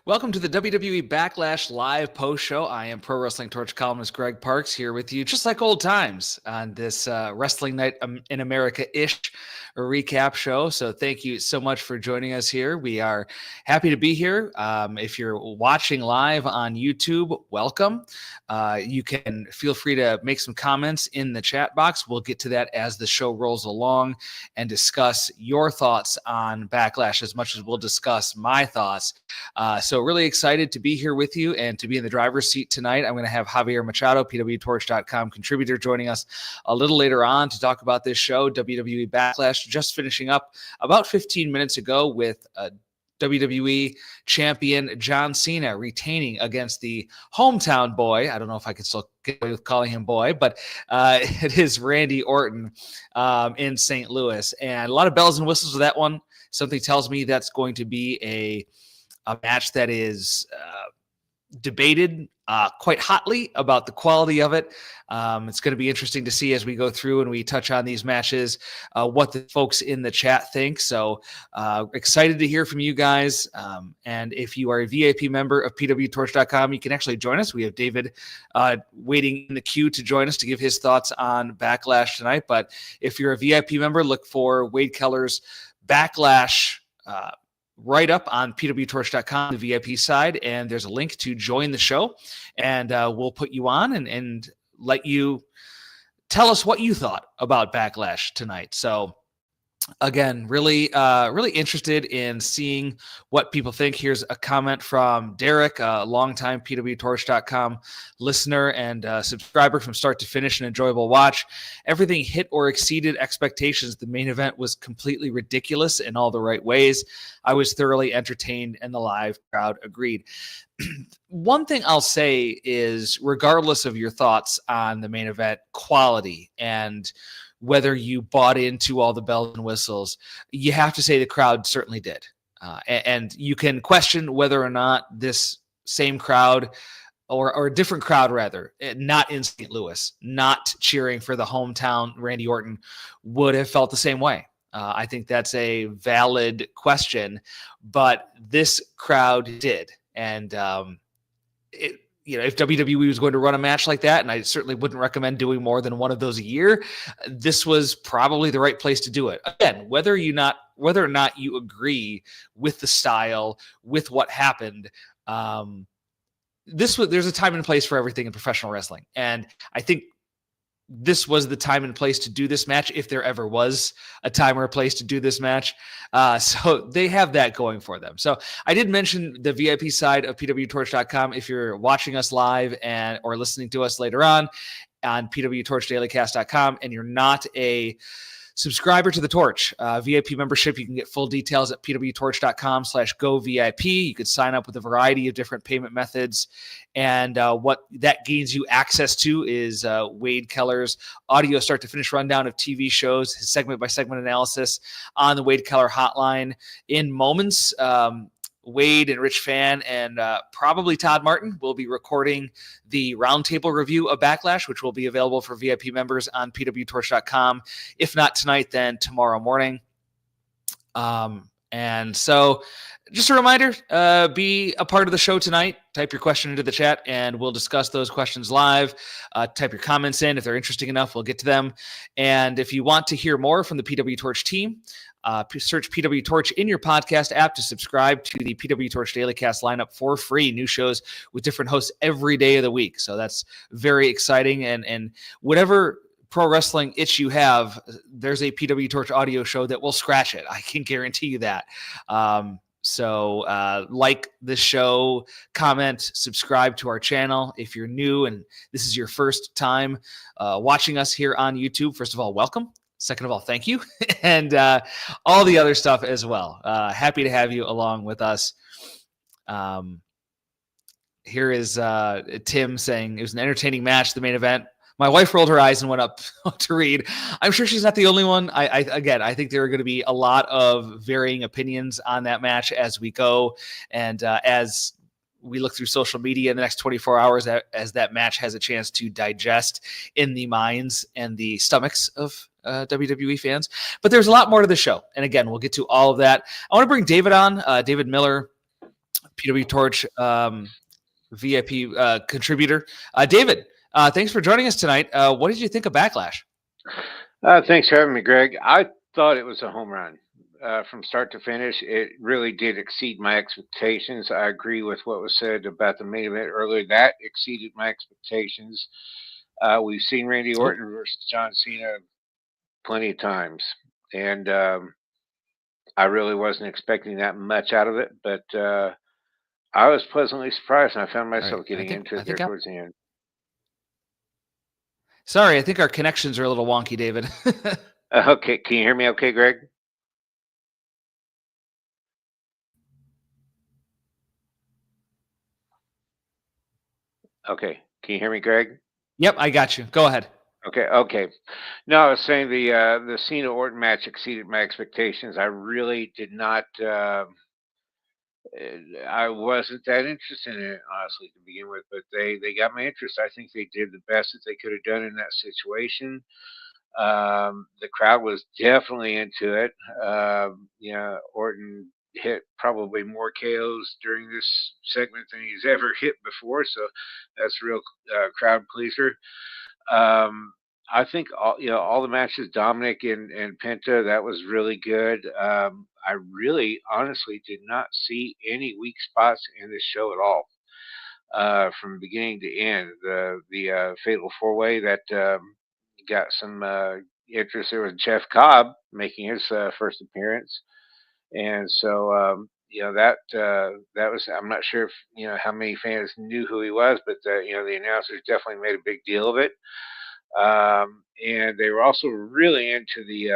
Welcome to the WWE Backlash live post show. I am Pro Wrestling Torch columnist Greg Parks here with you, just like old times on this Wrestling Night in America-ish recap show. So thank you so much for joining us here. We are happy to be here. If you're watching live on YouTube, welcome. You can feel free to make some comments in the chat box. We'll get to that as the show rolls along and discuss your thoughts on Backlash as much as we'll discuss my thoughts. So really excited to be here with you and to be in the driver's seat tonight. I'm going to have Javier Machado, pwtorch.com contributor, joining us a little later on to talk about this show, WWE Backlash, just finishing up about 15 minutes ago with WWE champion John Cena retaining against the hometown boy. I don't know if I can still get away with calling him boy, but it is Randy Orton in St. Louis. And a lot of bells and whistles with that one. Something tells me that's going to be a match that is debated quite hotly about the quality of it. It's going to be interesting to see as we go through and we touch on these matches, what the folks in the chat think. So excited to hear from you guys. And if you are a VIP member of pwtorch.com, you can actually join us. We have David waiting in the queue to join us to give his thoughts on Backlash tonight. But if you're a VIP member, look for Wade Keller's Backlash right up on pwtorch.com, the VIP side, and there's a link to join the show, and we'll put you on and let you tell us what you thought about Backlash tonight. So again, really interested in seeing what people think. Here's a comment from Derek, a longtime pwtorch.com listener and subscriber from start to finish, an enjoyable watch. Everything hit or exceeded expectations. The main event was completely ridiculous in all the right ways. I was thoroughly entertained and the live crowd agreed. One thing I'll say is, regardless of your thoughts on the main event quality and whether you bought into all the bells and whistles, you have to say the crowd certainly did. And you can question whether or not this same crowd or a different crowd, rather, not in St. Louis, not cheering for the hometown Randy Orton, would have felt the same way. I think that's a valid question, but this crowd did. And if WWE was going to run a match like that, and I certainly wouldn't recommend doing more than one of those a year, this was probably the right place to do it. Again, whether or not you agree with the style, with what happened, there's a time and place for everything in professional wrestling. And I think this was the time and place to do this match, if there ever was a time or a place to do this match. So they have that going for them. So I did mention the VIP side of pwtorch.com. If you're watching us live or listening to us later on pwtorchdailycast.com, and you're not a subscriber to the Torch VIP membership, you can get full details at pwtorch.com/govip. You could sign up with a variety of different payment methods. And what that gains you access to is Wade Keller's audio start to finish rundown of TV shows, his segment by segment analysis on the Wade Keller hotline in moments. Wade and Rich Fan and probably Todd Martin will be recording the roundtable review of Backlash, which will be available for VIP members on pwtorch.com. If not tonight, then tomorrow morning. And so just a reminder, be a part of the show tonight. Type your question into the chat and we'll discuss those questions live. Type your comments in. If they're interesting enough, we'll get to them. And if you want to hear more from the PW Torch team, search PW Torch in your podcast app to subscribe to the PW Torch Daily Cast lineup for free. New shows with different hosts every day of the week. So that's very exciting. And whatever pro wrestling itch you have, there's a PW Torch audio show that will scratch it. I can guarantee you that. So like the show, comment, subscribe to our channel. If you're new and this is your first time watching us here on YouTube, first of all, welcome. Second of all, thank you. And all the other stuff as well. Happy to have you along with us. Here is Tim saying, it was an entertaining match, the main event. My wife rolled her eyes and went up to read. I'm sure she's not the only one. I think there are going to be a lot of varying opinions on that match as we go. And as we look through social media in the next 24 hours, as that match has a chance to digest in the minds and the stomachs of WWE fans. But there's a lot more to the show. And again, we'll get to all of that. I want to bring David on, David Miller, pwtorch VIP contributor. David, thanks for joining us tonight. What did you think of Backlash? Thanks for having me, Greg. I thought it was a home run from start to finish. It really did exceed my expectations. I agree with what was said about the main event earlier. That exceeded my expectations. We've seen Randy Orton versus John Cena plenty of times, and I really wasn't expecting that much out of it. But I was pleasantly surprised, and I found myself getting into it there towards the end. Sorry, I think our connections are a little wonky, David. Okay, can you hear me okay, Greg? Okay, can you hear me, Greg? Yep, I got you. Go ahead. Okay. No, I was saying the Cena Orton match exceeded my expectations. I really did not. I wasn't that interested in it, honestly, to begin with. But they got my interest. I think they did the best that they could have done in that situation. The crowd was definitely into it. Orton hit probably more KOs during this segment than he's ever hit before, so that's a real crowd pleaser. I think all the matches, Dominic and Penta, that was really good. I really, honestly, did not see any weak spots in this show at all, from beginning to end. The Fatal Four Way that got some interest. There was Jeff Cobb making his first appearance, and so that was. I'm not sure if how many fans knew who he was, but the announcers definitely made a big deal of it. And they were also really into the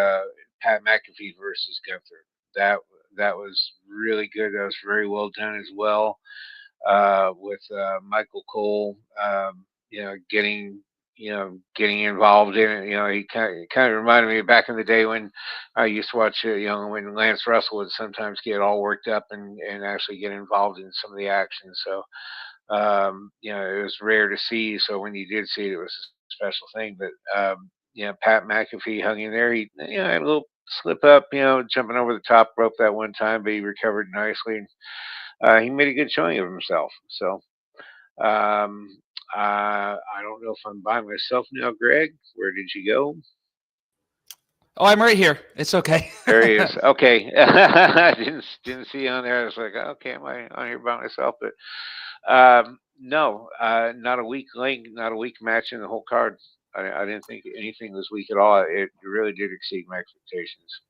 Pat McAfee versus Gunther. That that was really good. That was very well done as well. With Michael Cole, getting involved in it. He kind of reminded me of back in the day when I used to watch, when Lance Russell would sometimes get all worked up and actually get involved in some of the action. So, it was rare to see. So when you did see it, it was a special thing. But, Pat McAfee hung in there. He, had a little slip up, jumping over the top rope that one time, but he recovered nicely. He made a good showing of himself. So, I don't know if I'm by myself now, Greg. Where did you go? Oh, I'm right here. It's okay. There he is. Okay, I didn't see you on there. I was like, okay, am I on here by myself? But no, not a weak link, not a weak match in the whole card. I didn't think anything was weak at all. It really did exceed my expectations.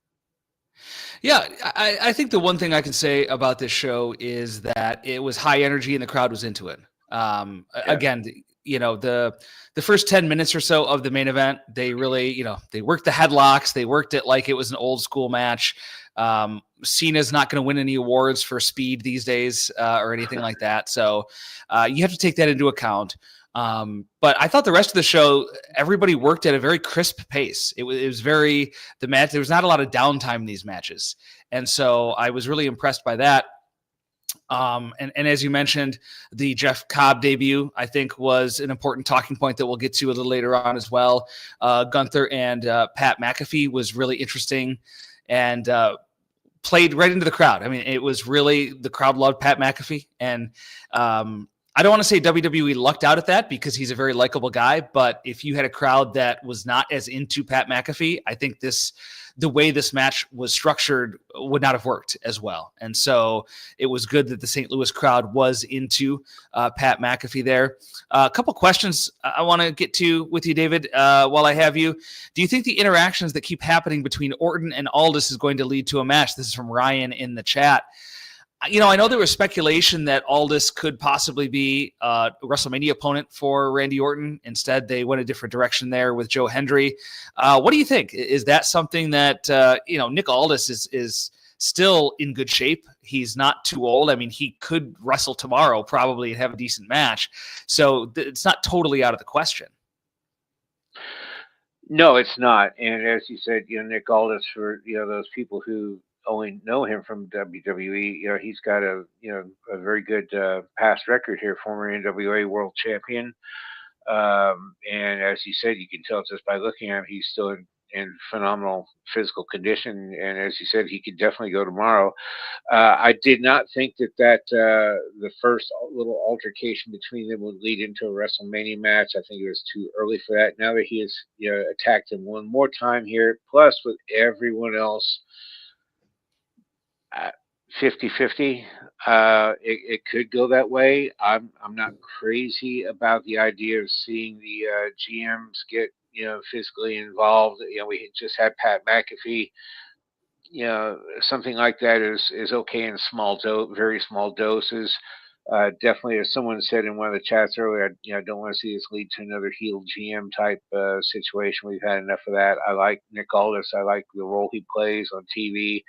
Yeah, I think the one thing I can say about this show is that it was high energy and the crowd was into it. Again, the first 10 minutes or so of the main event, they really, they worked the headlocks. They worked it like it was an old school match. Cena's not going to win any awards for speed these days or anything like that. So you have to take that into account. But I thought the rest of the show, everybody worked at a very crisp pace. It was very, the match, there was not a lot of downtime in these matches. And so I was really impressed by that. And as you mentioned, the Jeff Cobb debut, I think, was an important talking point that we'll get to a little later on as well. Gunther and Pat McAfee was really interesting and played right into the crowd. I mean, it was really, the crowd loved Pat McAfee. And I don't want to say WWE lucked out at that because he's a very likable guy, but if you had a crowd that was not as into Pat McAfee, I think the way this match was structured would not have worked as well. And so it was good that the St. Louis crowd was into Pat McAfee there. A couple questions I want to get to with you, David, while I have you. Do you think the interactions that keep happening between Orton and Aldis is going to lead to a match? This is from Ryan in the chat. I know there was speculation that Aldis could possibly be a WrestleMania opponent for Randy Orton. Instead, they went a different direction there with Joe Hendry. What do you think? Is that something that, Nick Aldis is still in good shape? He's not too old. I mean, he could wrestle tomorrow probably and have a decent match. So it's not totally out of the question. No, it's not. And as you said, Nick Aldis, for those people who only know him from WWE, he's got a very good past record here, former NWA World Champion. And as you said, you can tell just by looking at him, he's still in in phenomenal physical condition, and as you said, he could definitely go tomorrow. I did not think that the first little altercation between them would lead into a WrestleMania match. I think it was too early for that. Now that he has attacked him one more time here, plus with everyone else 50-50, it could go that way. I'm not crazy about the idea of seeing the GMs get physically involved. We just had Pat McAfee. Something like that is okay in very small doses. Definitely, as someone said in one of the chats earlier, I don't want to see this lead to another heel GM type situation. We've had enough of that. I like Nick Aldis. I like the role he plays on TV,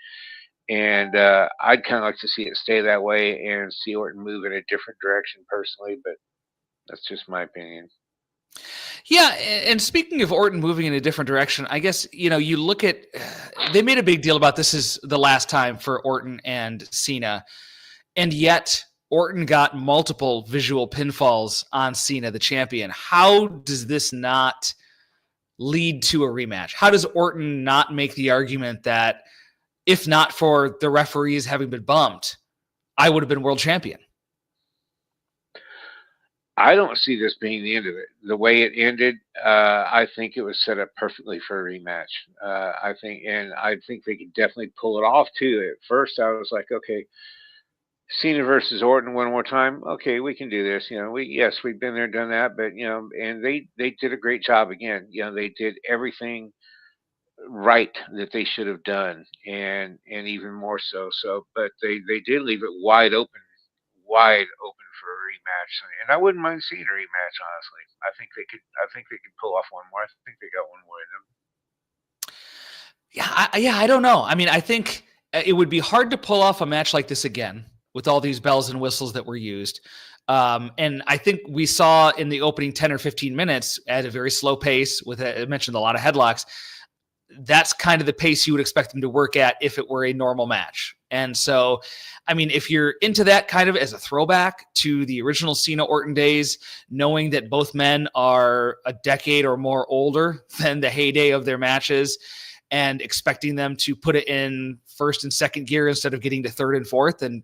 and I'd kind of like to see it stay that way and see Orton move in a different direction personally. But that's just my opinion. Yeah, and speaking of Orton moving in a different direction, I guess, you look at, they made a big deal about this is the last time for Orton and Cena, and yet Orton got multiple visual pinfalls on Cena, the champion. How does this not lead to a rematch? How does Orton not make the argument that if not for the referees having been bumped, I would have been world champion? I don't see this being the end of it. The way it ended, I think it was set up perfectly for a rematch. I think they could definitely pull it off too. At first, I was like, okay, Cena versus Orton one more time. Okay, we can do this. We've been there, done that, but and they did a great job again. They did everything right that they should have done, and even more so. So, but they did leave it wide open for a rematch, and I wouldn't mind seeing a rematch. Honestly, I think they could pull off one more. I think they got one more in them. Yeah, I don't know. I mean, I think it would be hard to pull off a match like this again with all these bells and whistles that were used. And I think we saw in the opening 10 or 15 minutes at a very slow pace with, I mentioned a lot of headlocks. That's kind of the pace you would expect them to work at if it were a normal match. And so, I mean, if you're into that kind of as a throwback to the original Cena Orton days, knowing that both men are a decade or more older than the heyday of their matches, and expecting them to put it in first and second gear instead of getting to third and fourth, and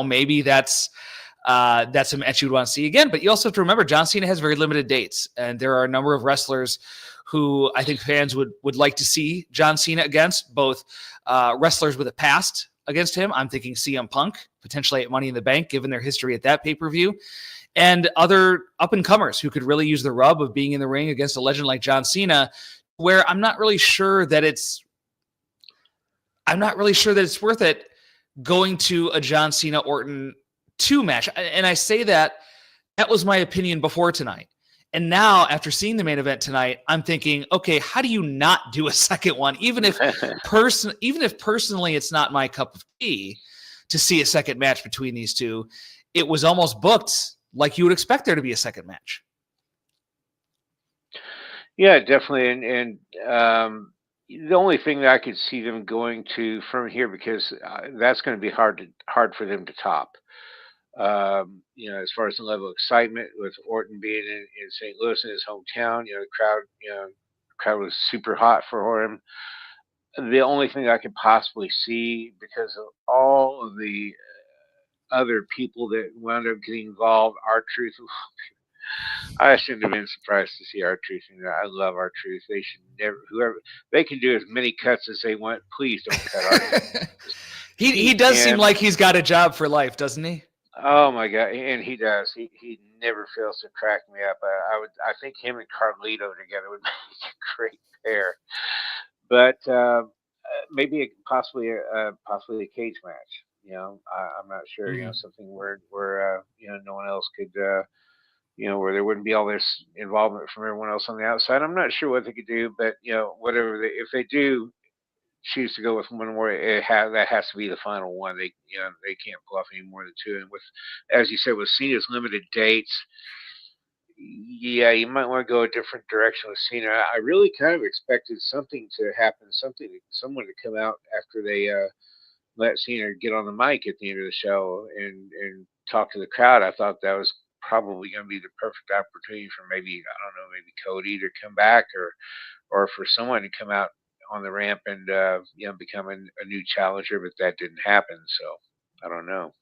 maybe that's a match you'd want to see again. But you also have to remember John Cena has very limited dates, and there are a number of wrestlers who I think fans would like to see John Cena against, both wrestlers with a past against him. I'm thinking CM Punk, potentially at Money in the Bank, given their history at that pay-per-view, and other up-and-comers who could really use the rub of being in the ring against a legend like John Cena, where I'm not really sure that it's worth it going to a John Cena Orton 2 match. And I say that was my opinion before tonight. And now, after seeing the main event tonight, I'm thinking, okay, how do you not do a second one? Even if personally it's not my cup of tea to see a second match between these two, it was almost booked like you would expect there to be a second match. Yeah, definitely. And the only thing that I could see them going to from here, because that's going to be hard for them to top. As far as the level of excitement with Orton being in St. Louis in his hometown, the crowd was super hot for him. The only thing I could possibly see, because of all of the other people that wound up getting involved, R-Truth. I shouldn't have been surprised to see R-Truth in there. I love R-Truth. They should never, whoever, they can do as many cuts as they want. Please don't cut R-Truth. He does seem like he's got a job for life, doesn't he? Oh my God, and he does. He never fails to crack me up. I think him and Carlito together would make a great pair. But maybe possibly a cage match. I'm not sure. Mm-hmm. Something where no one else could. Where there wouldn't be all this involvement from everyone else on the outside. I'm not sure what they could do, but whatever if they do choose to go with one more, that has to be the final one. They can't pull off any more than two. And with, as you said, with Cena's limited dates, yeah, you might want to go a different direction with Cena. I really kind of expected something to happen, someone to come out after they let Cena get on the mic at the end of the show and talk to the crowd. I thought that was probably going to be the perfect opportunity for maybe Cody to come back or for someone to come out on the ramp and become a new challenger, but that didn't happen. So I don't know.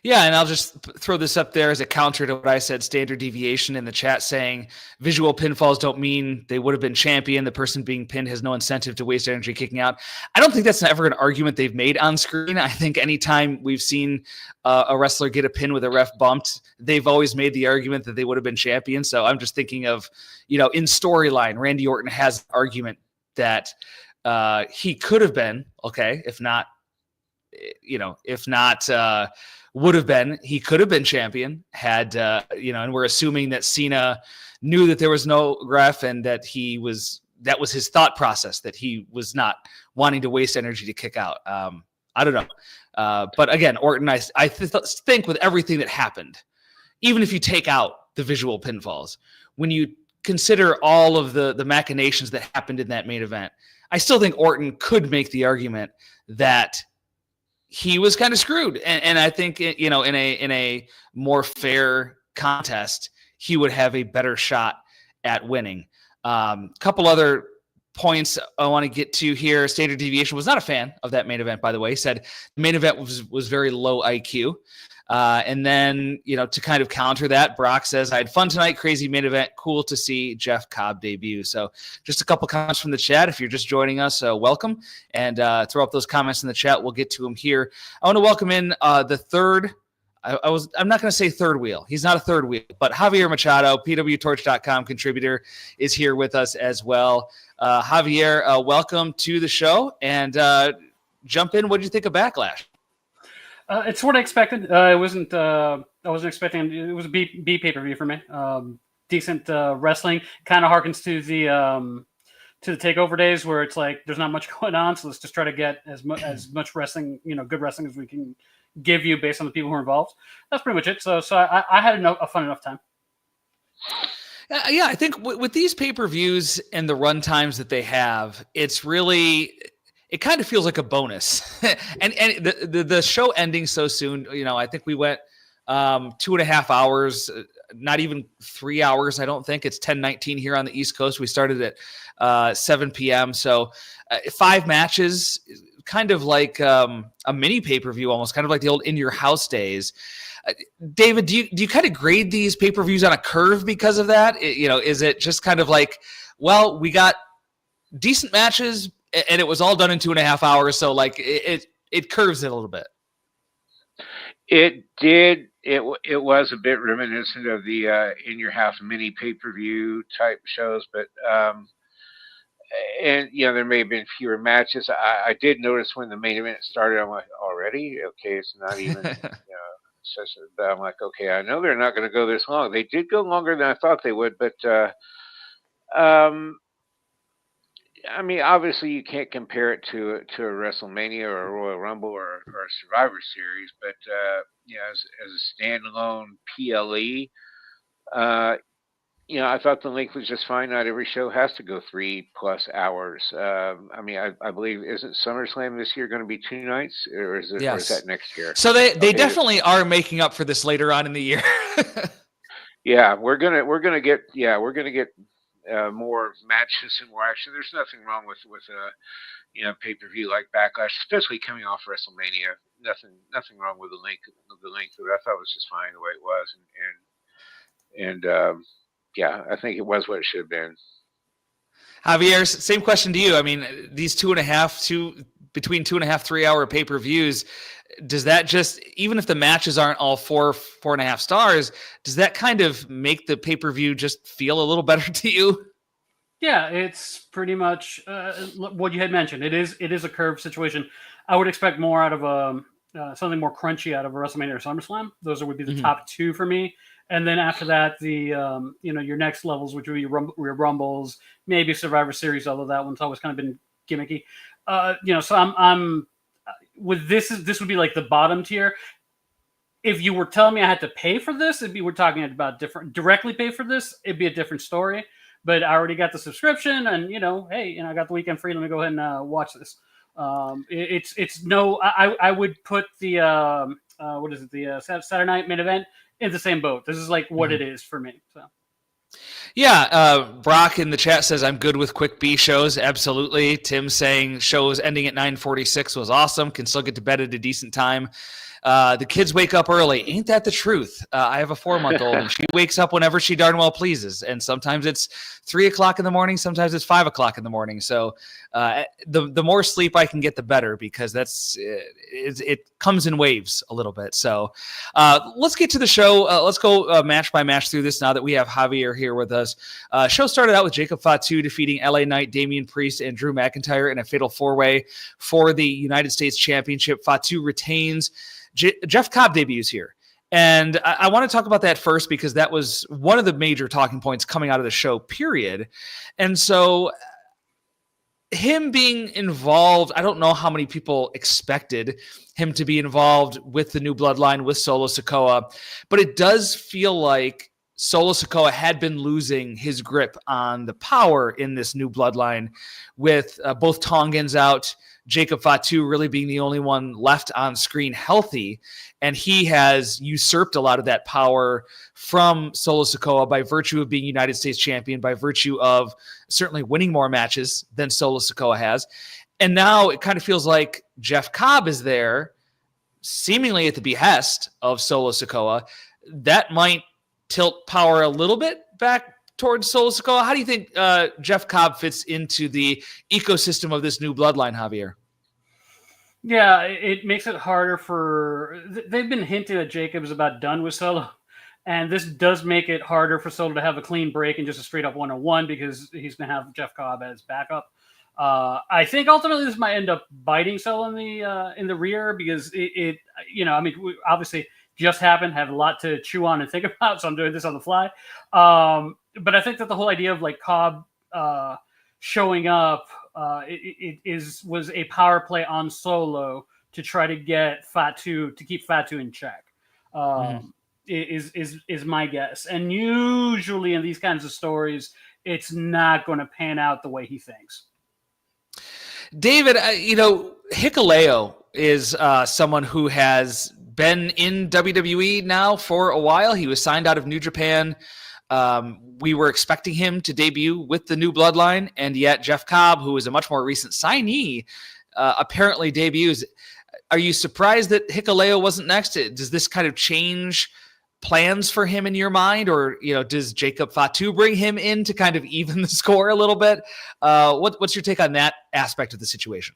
Yeah, and I'll just throw this up there as a counter to what I said, standard deviation in the chat saying visual pinfalls don't mean they would have been champion. The person being pinned has no incentive to waste energy kicking out. I don't think that's ever an argument they've made on screen. I think anytime we've seen a wrestler get a pin with a ref bumped, they've always made the argument that they would have been champion. So I'm just thinking of, in storyline, Randy Orton has an argument that he could have been, okay, if not, would have been, he could have been champion had, and we're assuming that Cena knew that there was no ref and that that was his thought process, that he was not wanting to waste energy to kick out. I don't know. But again, Orton, I think with everything that happened, even if you take out the visual pinfalls, when you consider all of the machinations that happened in that main event, I still think Orton could make the argument that he was kind of screwed. And I think, in a more fair contest, he would have a better shot at winning. Couple other points I want to get to here. Standard deviation was not a fan of that main event, by the way. He said the main event was very low IQ. And then, to kind of counter that, Brock says, I had fun tonight. Crazy main event. Cool to see Jeff Cobb debut. So just a couple comments from the chat. If you're just joining us, welcome. And throw up those comments in the chat. We'll get to them here. I want to welcome in the third. I'm not going to say third wheel. He's not a third wheel, but Javier Machado, pwtorch.com contributor, is here with us as well. Javier, welcome to the show. And jump in. What did you think of Backlash? It's what I expected. I wasn't expecting. It was a B pay-per-view for me. Decent wrestling. Kind of harkens to the takeover days where it's like there's not much going on, so let's just try to get as much wrestling, good wrestling as we can give you based on the people who are involved. That's pretty much it. So I had a fun enough time. Yeah, I think with these pay-per-views and the run times that they have, it's really. It kind of feels like a bonus. and the show ending so soon, I think we went 2.5 hours, not even 3 hours. I don't think it's 10:19 here on the East Coast. We started at 7 p.m. So 5 matches, kind of like a mini pay-per-view, almost kind of like the old In Your House days. David, do you kind of grade these pay-per-views on a curve because of that? Is it just kind of like, well, we got decent matches, and it was all done in 2.5 hours, so like it curves it a little bit. It did. It was a bit reminiscent of the In Your House mini pay-per-view type shows, but there may have been fewer matches. I did notice when the main event started, I'm like, already? Okay, it's not even. But I'm like, okay, I know they're not going to go this long. They did go longer than I thought they would, but. I mean, obviously, you can't compare it to a WrestleMania or a Royal Rumble or a Survivor Series, but as a standalone PLE, I thought the length was just fine. Not every show has to go 3+ hours. I mean, I believe isn't SummerSlam this year going to be 2 nights, or is it? Yes. Or is that next year? So they definitely are making up for this later on in the year. Yeah, we're gonna get more matches and more action. There's nothing wrong with a pay-per-view like Backlash, especially coming off WrestleMania. Nothing wrong with the length of it. I thought it was just fine the way it was, and I think it was what it should have been. Javier, same question to you. I mean, these between 2.5, 3 hour pay-per-views, does that just, even if the matches aren't all 4.5 stars, does that kind of make the pay-per-view just feel a little better to you? Yeah, it's pretty much what you had mentioned. It is a curved situation. I would expect more out of something more crunchy out of a WrestleMania or SummerSlam. Those would be the top 2 for me. And then after that, the your next levels, which would be your Rumbles, maybe Survivor Series, although that one's always kind of been gimmicky. So I'm with this would be like the bottom tier. If you were telling me I had to pay for this, we're talking about directly pay for this, it'd be a different story. But I already got the subscription, and hey, I got the weekend free. Let me go ahead and watch this. It's no. I would put the Saturday night main event in the same boat. This is like what it is for me. So. Yeah, Brock in the chat says I'm good with quick B shows. Absolutely. Tim saying shows ending at 9:46 was awesome. Can still get to bed at a decent time. The kids wake up early. Ain't that the truth? I have a 4-month-old, and she wakes up whenever she darn well pleases. And sometimes it's 3 o'clock in the morning. Sometimes it's 5 o'clock in the morning. So the more sleep I can get, the better, because it comes in waves a little bit. So let's get to the show. Let's go match by match through this now that we have Javier here with us. Show started out with Jacob Fatu defeating LA Knight, Damian Priest, and Drew McIntyre in a fatal 4-way for the United States Championship. Fatu retains. Jeff Cobb debuts here. And I want to talk about that first, because that was one of the major talking points coming out of the show, period. And so him being involved, I don't know how many people expected him to be involved with the new bloodline with Solo Sikoa, but it does feel like Solo Sikoa had been losing his grip on the power in this new bloodline, with both Tongans out, Jacob Fatu really being the only one left on screen healthy, and he has usurped a lot of that power from Solo Sikoa by virtue of being United States champion, by virtue of certainly winning more matches than Solo Sikoa has. And now it kind of feels like Jeff Cobb is there, seemingly at the behest of Solo Sikoa. That might tilt power a little bit back towards Solo Sikoa. How do you think Jeff Cobb fits into the ecosystem of this new bloodline, Javier? Yeah, it makes it harder for... They've been hinting that Jacob's about done with Solo, and this does make it harder for Solo to have a clean break and just a straight up 1-on-1, because he's going to have Jeff Cobb as backup. I think ultimately this might end up biting Solo in the rear, because it we obviously just happened, have a lot to chew on and think about, so I'm doing this on the fly. But I think that the whole idea of like Cobb showing up was a power play on Solo to try to get Fatu, to keep Fatu in check. Is my guess. And usually in these kinds of stories, it's not going to pan out the way he thinks. David, Hikuleo is someone who has been in WWE now for a while. He was signed out of New Japan. We were expecting him to debut with the new bloodline, and yet Jeff Cobb, who is a much more recent signee, apparently debuts. Are you surprised that Hikuleo wasn't next? Does this kind of change plans for him in your mind, or does Jacob Fatu bring him in to kind of even the score a little bit? What's your take on that aspect of the situation?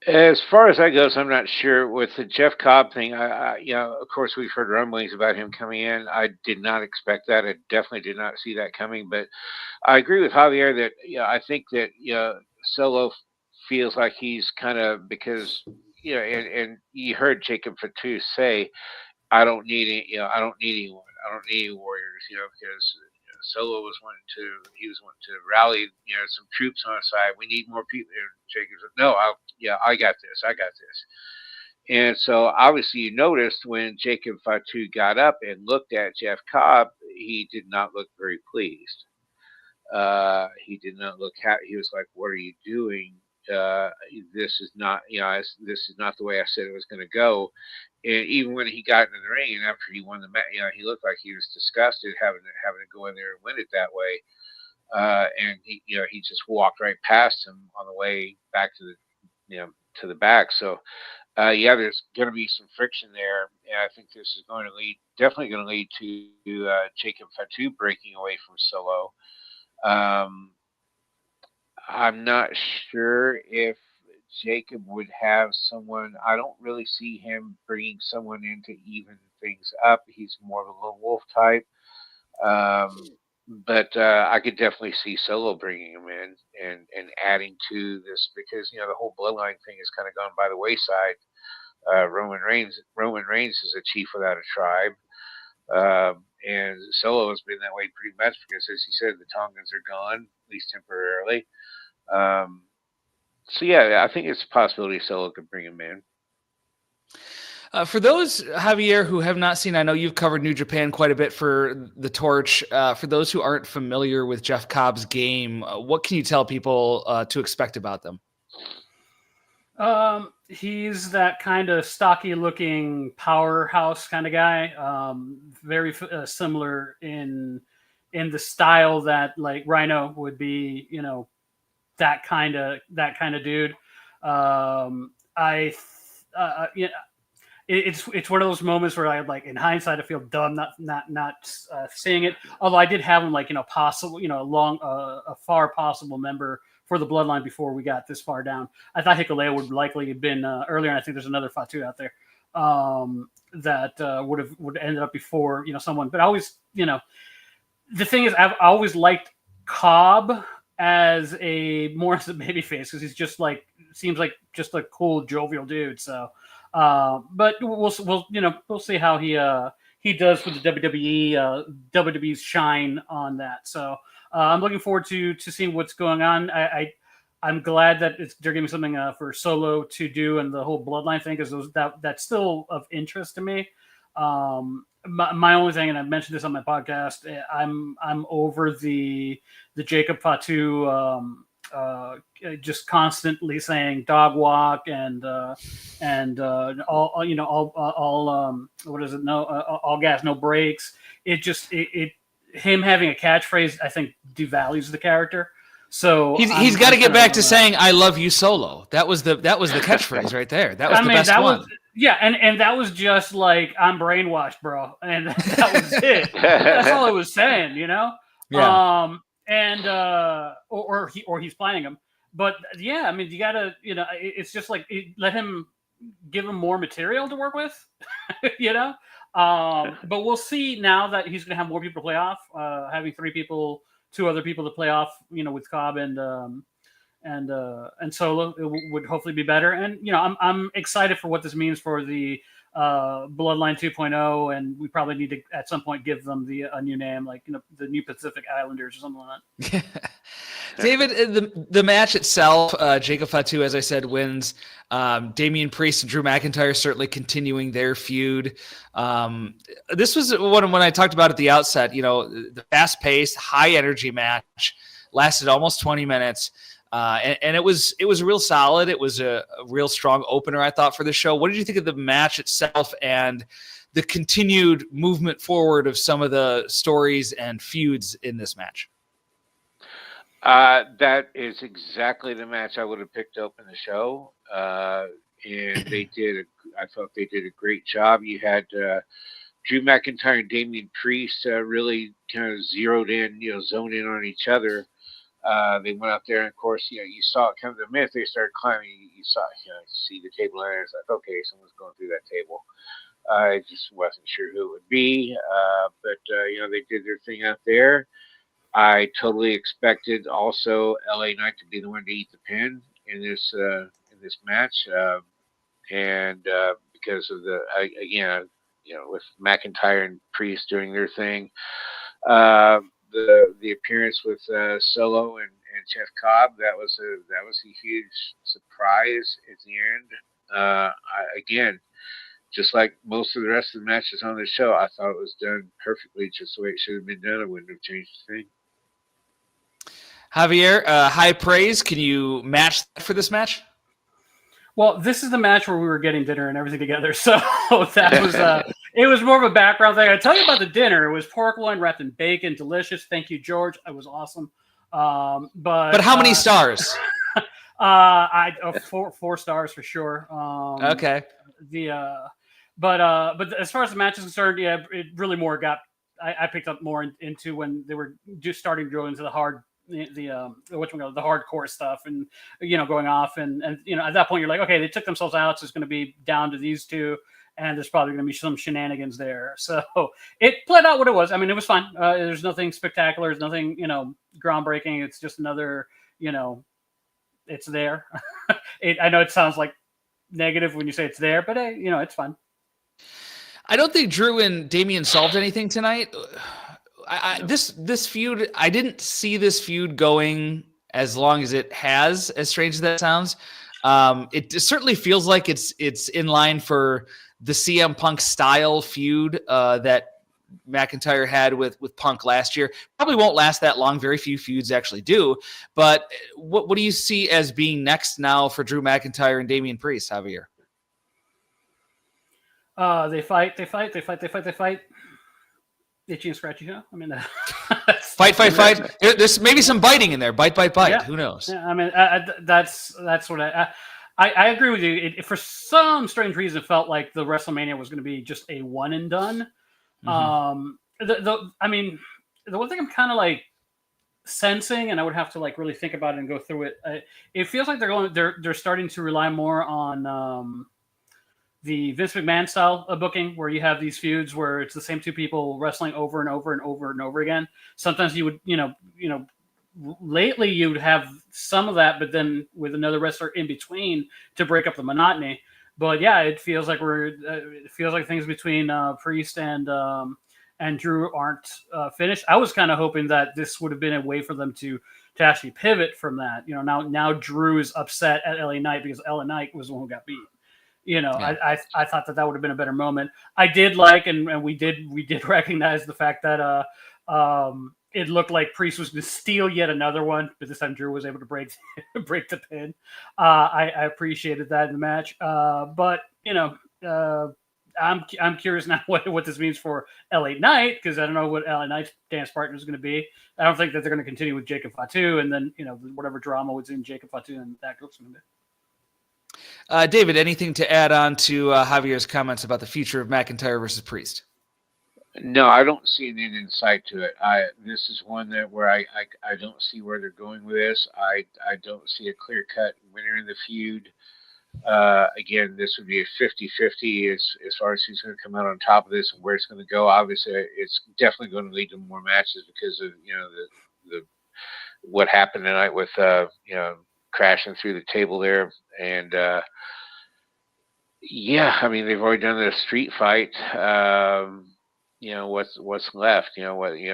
As far as that goes, I'm not sure. With the Jeff Cobb thing, of course, we've heard rumblings about him coming in. I did not expect that. I definitely did not see that coming. But I agree with Javier that I think that Solo feels like he's kind of, because and you heard Jacob Fatu say, I don't need anyone. I don't need any warriors. Because Solo was wanting to rally, some troops on our side. We need more people. And Jacob said, no, I got this. And so obviously you noticed when Jacob Fatu got up and looked at Jeff Cobb, he did not look very pleased. He did not look happy. He was like, what are you doing? This is not, this is not the way I said it was going to go. And even when he got in the ring and after he won the match, he looked like he was disgusted having to go in there and win it that way. And he just walked right past him on the way back to the back. So, there's going to be some friction there. And I think this is definitely going to lead to Jacob Fatu breaking away from Solo. I'm not sure if Jacob would have someone. I don't really see him bringing someone in to even things up. He's more of a lone wolf type. But I could definitely see Solo bringing him in and adding to this, because the whole bloodline thing has kind of gone by the wayside. Roman Reigns is a chief without a tribe, and Solo has been that way pretty much, because, as you said, the Tongans are gone, at least temporarily. So yeah, I think it's a possibility Solo could bring him in. For those, Javier, who have not seen, I know you've covered New Japan quite a bit for the Torch. For those who aren't familiar with Jeff Cobb's game, what can you tell people to expect about them? He's that kind of stocky-looking powerhouse kind of guy. Very similar in in the style that like Rhino would be, that kind of dude. It's one of those moments where I like, in hindsight, I feel dumb not seeing it. Although I did have him like, possible, a far possible member for the Bloodline before we got this far down. I thought Hikuleo would likely have been earlier, and I think there's another Fatu out there that would ended up before, someone. But I always, the thing is, I've always liked Cobb as more as a babyface because he's just like seems like just a cool jovial dude. So, but we'll see how he does with the WWE's shine on that. So I'm looking forward to seeing what's going on. I'm glad that they're giving something for Solo to do and the whole Bloodline thing because that's still of interest to me. My only thing, and I've mentioned this on my podcast, I'm over the Jacob Fatu just constantly saying dog walk and all what is it? No, all gas, no brakes. Him having a catchphrase, I think, devalues the character. So he's got to get back to saying "I love you" Solo. That was the catchphrase right there. That was the best one. Yeah, and that was just like, I'm brainwashed, bro, and that was it. That's all it was saying, Yeah. Or he's playing him, but yeah, I mean, you gotta, it's just like let him give him more material to work with, But we'll see now that he's gonna have more people to play off, having two other people to play off, with Cobb and Solo, it would hopefully be better. And I'm excited for what this means for the Bloodline 2.0, and we probably need to at some point give them a new name, like the New Pacific Islanders or something like that. David, the match itself, Jacob Fatu, as I said, wins. Damian Priest and Drew McIntyre certainly continuing their feud. This was when I talked about at the outset, the fast-paced, high-energy match lasted almost 20 minutes. And it was real solid. It was a real strong opener, I thought, for the show. What did you think of the match itself and the continued movement forward of some of the stories and feuds in this match? That is exactly the match I would have picked up in the show. And I thought they did a great job. You had Drew McIntyre and Damian Priest really kind of zeroed in, zoned in on each other. They went out there, and of course, you saw it come the minute they started climbing. You saw, see the table, and it's like, okay, someone's going through that table. I just wasn't sure who it would be, but they did their thing out there. I totally expected also LA Knight to be the one to eat the pin in this match, and because of with McIntyre and Priest doing their thing. The appearance with Solo and Jeff Cobb, that was a huge surprise at the end. Again, just like most of the rest of the matches on the show, I thought it was done perfectly, just the way it should have been done. I wouldn't have changed a thing. Javier, high praise. Can you match that for this match? Well, this is the match where we were getting dinner and everything together, so that was it was more of a background thing. I tell you about the dinner. It was pork loin wrapped in bacon, delicious. Thank you, George. It was awesome. But how many stars? 4 stars for sure. Okay. But as far as the match is concerned, yeah, it really more got. I picked up more into when they were just starting to go into the hardcore stuff and going off and at that point you're like, okay, they took themselves out, so it's going to be down to these two, and there's probably going to be some shenanigans there. So it played out what it was. I mean, it was fun. There's nothing spectacular. There's nothing groundbreaking. It's just another it's there. I know it sounds like negative when you say it's there, but it's fun. I don't think Drew and Damian solved anything tonight. This feud, I didn't see this feud going as long as it has, as strange as that sounds. It certainly feels like it's in line for the CM Punk style feud that McIntyre had with Punk last year. Probably won't last that long. Very few feuds actually do. But what do you see as being next now for Drew McIntyre and Damian Priest, Javier? They fight. Itchy and scratchy, huh? I mean, that's Fight. There's maybe some biting in there. Bite. Yeah. Who knows? Yeah, I mean, that's what I agree with you. For some strange reason, it felt like the WrestleMania was going to be just a one and done. I mean, the one thing I'm kind of like sensing, and I would have to like really think about it and go through it. It feels like they're starting to rely more on the Vince McMahon style of booking, where you have these feuds where it's the same two people wrestling over and over and over and over again. Sometimes you would, lately you'd have some of that, but then with another wrestler in between to break up the monotony. But yeah, it feels like things between Priest and Drew aren't finished. I was kind of hoping that this would have been a way for them to actually pivot from that. Now Drew is upset at LA Knight because LA Knight was the one who got beat. I thought that would have been a better moment. I did like, and we did recognize the fact that it looked like Priest was going to steal yet another one, but this time Drew was able to break the pin. I appreciated that in the match. But I'm curious now what this means for LA Knight, because I don't know what LA Knight's dance partner is going to be. I don't think that they're going to continue with Jacob Fatu, and then whatever drama was in Jacob Fatu and that group's going to be. David, anything to add on to Javier's comments about the future of McIntyre versus Priest? No, I don't see an end in sight to it. This is one where I don't see where they're going with this. I don't see a clear-cut winner in the feud. Again, this would be a 50-50 as far as who's going to come out on top of this and where it's going to go. Obviously, it's definitely going to lead to more matches because of the what happened tonight with crashing through the table there. And I mean, they've already done the street fight. What's left? How are they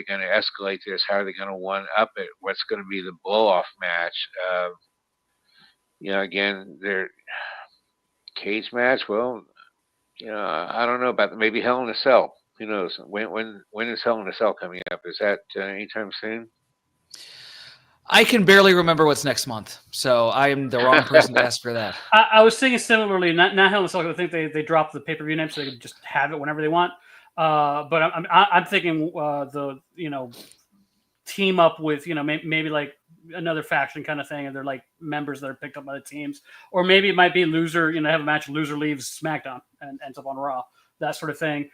going to escalate this? How are they going to one up it? What's going to be the blow off match? Again, their cage match. Well, I don't know about maybe Hell in a Cell. Who knows? When is Hell in a Cell coming up? Is that anytime soon? I can barely remember what's next month, so I am the wrong person to ask for that. I was thinking similarly. Not Hell in a Cell. I think they dropped the pay-per-view name so they could just have it whenever they want. But I'm thinking the team up with maybe like another faction kind of thing, and they're like members that are picked up by the teams, or maybe it might be loser. Have a match, loser leaves SmackDown and ends up on Raw, that sort of thing.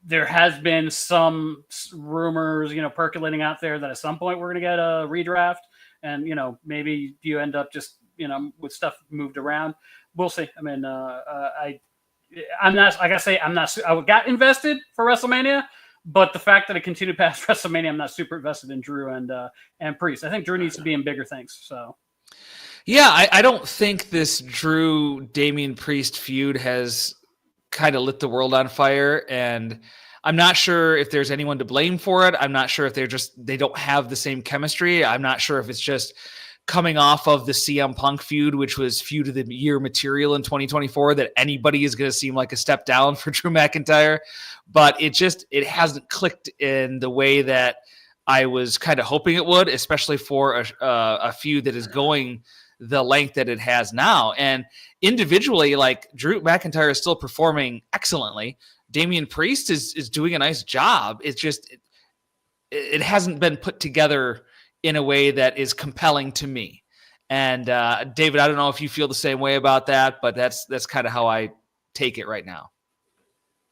There has been some rumors, percolating out there that at some point we're going to get a redraft, and maybe you end up just with stuff moved around. We'll see. I mean, I'm not. Like I say, I'm not. I got invested for WrestleMania, but the fact that it continued past WrestleMania, I'm not super invested in Drew and Priest. I think Drew needs to be in bigger things. So. Yeah, I don't think this Drew Damian Priest feud has kind of lit the world on fire, and I'm not sure if there's anyone to blame for it. I'm not sure if they don't have the same chemistry. I'm not sure if it's just coming off of the CM Punk feud, which was feud of the year material in 2024, that anybody is going to seem like a step down for Drew McIntyre. But it hasn't clicked in the way that I was kind of hoping it would, especially for a feud that is going the length that it has now. And individually, like, Drew McIntyre is still performing excellently. Damian Priest is doing a nice job. It's just it hasn't been put together in a way that is compelling to me. And David, I don't know if you feel the same way about that, but that's kind of how I take it right now.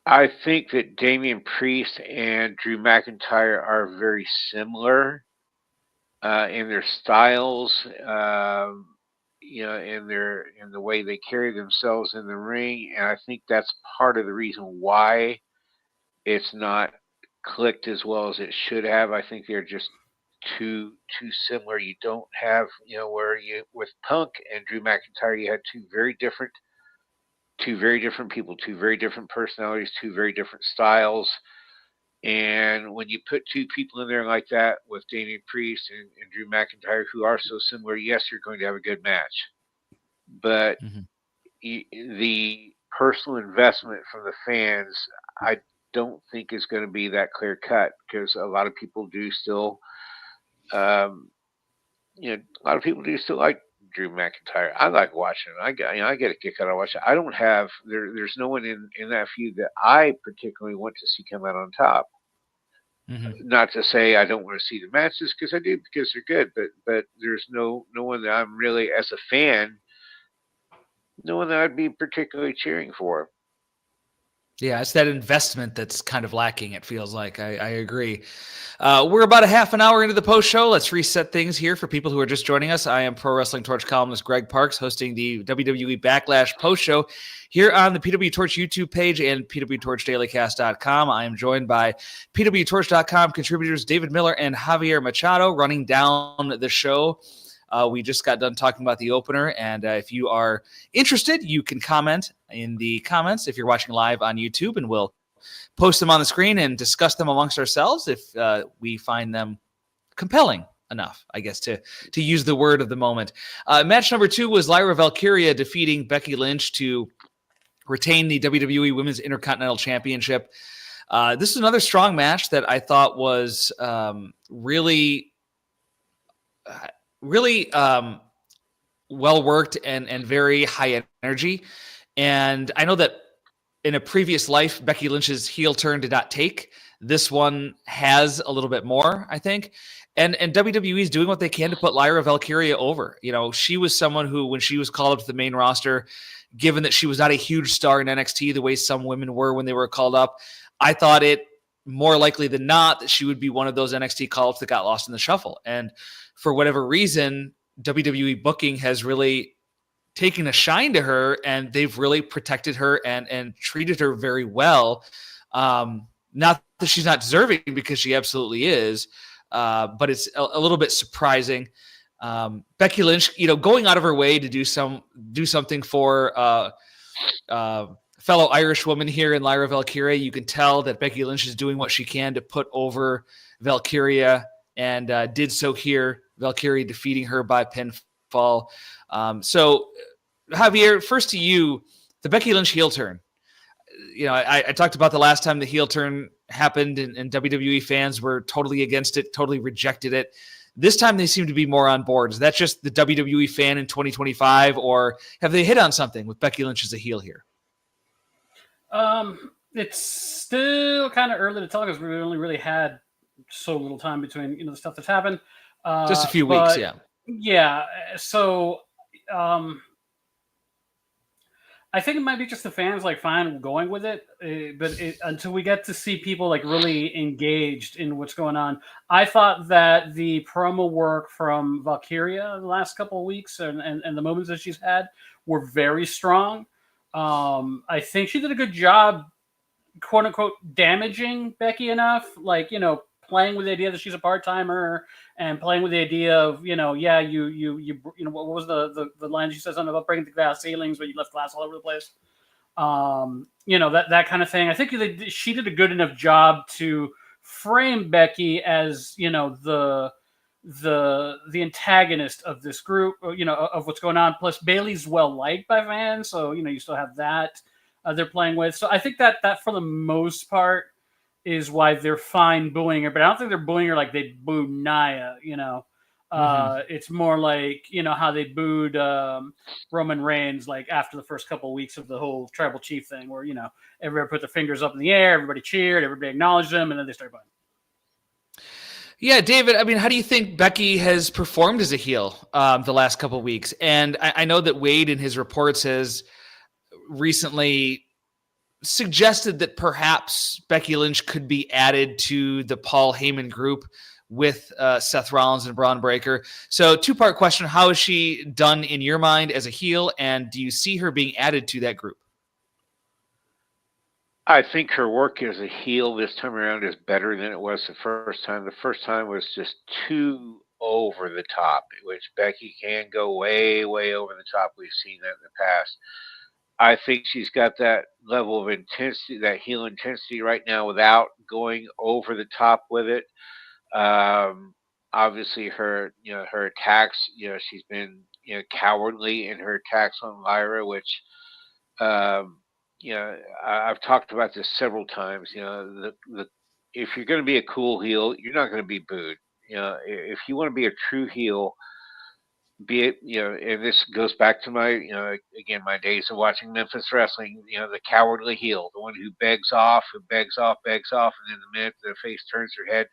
I think that Damian Priest and Drew McIntyre are very similar in their styles, in the way they carry themselves in the ring, and I think that's part of the reason why it's not clicked as well as it should have. I think they're just too similar. You don't have where you with Punk and Drew McIntyre, you had two very different people, two very different personalities, two very different styles. And when you put two people in there like that with Damian Priest and Drew McIntyre, who are so similar, yes, you're going to have a good match. But the personal investment from the fans, I don't think is going to be that clear cut, because a lot of people do still, like Drew McIntyre. I like watching it. I get a kick out of watching it. I don't have there's no one in that feud that I particularly want to see come out on top. Not to say I don't want to see the matches, because I do, because they're good. But there's no one that I'm really, as a fan, no one that I'd be particularly cheering for. Yeah, it's that investment that's kind of lacking, it feels like. I agree. We're about a half an hour into the post show. Let's reset things here for people who are just joining us. I am Pro Wrestling Torch columnist Greg Parks, hosting the WWE Backlash post show here on the PW Torch YouTube page and pwtorchdailycast.com. I am joined by pwtorch.com contributors David Miller and Javier Machado running down the show. We just got done talking about the opener, and if you are interested, you can comment in the comments if you're watching live on YouTube, and we'll post them on the screen and discuss them amongst ourselves if we find them compelling enough, I guess, to use the word of the moment. Match number 2 was Lyra Valkyria defeating Becky Lynch to retain the WWE Women's Intercontinental Championship. This is another strong match that I thought was really well worked and very high energy. And I know that in a previous life, Becky Lynch's heel turn did not take. This one has a little bit more, I think. And WWE is doing what they can to put Lyra Valkyria over. You know, she was someone who, when she was called up to the main roster, given that she was not a huge star in NXT the way some women were when they were called up, I thought it more likely than not that she would be one of those NXT call-ups that got lost in the shuffle. And for whatever reason, WWE booking has really taken a shine to her, and they've really protected her and treated her very well. Not that she's not deserving, because she absolutely is, but it's a little bit surprising. Becky Lynch, going out of her way to do something for fellow Irish woman here in Lyra Valkyria. You can tell that Becky Lynch is doing what she can to put over Valkyria, and did so here. Valkyria defeating her by pinfall. So, Javier, first to you, the Becky Lynch heel turn. I talked about the last time the heel turn happened, and WWE fans were totally against it, totally rejected it. This time they seem to be more on board. Is that just the WWE fan in 2025, or have they hit on something with Becky Lynch as a heel here? It's still kind of early to tell, because we only really had so little time between the stuff that's happened. Just a few weeks, yeah. Yeah. So I think it might be just the fans fine going with it, but until we get to see people really engaged in what's going on. I thought that the promo work from Valkyria the last couple of weeks and the moments that she's had were very strong. I think she did a good job, quote unquote, damaging Becky enough, playing with the idea that she's a part-timer and playing with the idea of, what was the line she says something about breaking the glass ceilings, but you left glass all over the place. That kind of thing. I think she did a good enough job to frame Becky as, the antagonist of this group, of what's going on. Plus Bayley's well liked by fans. So, you still have that they're playing with. So I think that for the most part is why they're fine booing her, but I don't think they're booing her like they booed Nia, It's more like, how they booed Roman Reigns, after the first couple of weeks of the whole tribal chief thing, where, everybody put their fingers up in the air, everybody cheered, everybody acknowledged them, and then they started booing. Yeah, David, how do you think Becky has performed as a heel the last couple of weeks? And I know that Wade in his reports has recently suggested that perhaps Becky Lynch could be added to the Paul Heyman group with Seth Rollins and Braun Breaker. So 2-part question. How has she done in your mind as a heel? And do you see her being added to that group? I think her work as a heel this time around is better than it was the first time. The first time was just too over the top, which Becky can go way, way over the top. We've seen that in the past. I think she's got that level of intensity, that heel intensity right now, without going over the top with it. Obviously, her attacks, she's been cowardly in her attacks on Lyra, which I've talked about this several times. If you're going to be a cool heel, you're not going to be booed. If you want to be a true heel, be it, and this goes back to my, again, my days of watching Memphis wrestling, the cowardly heel, the one who begs off, begs off, and then the minute the face turns her head,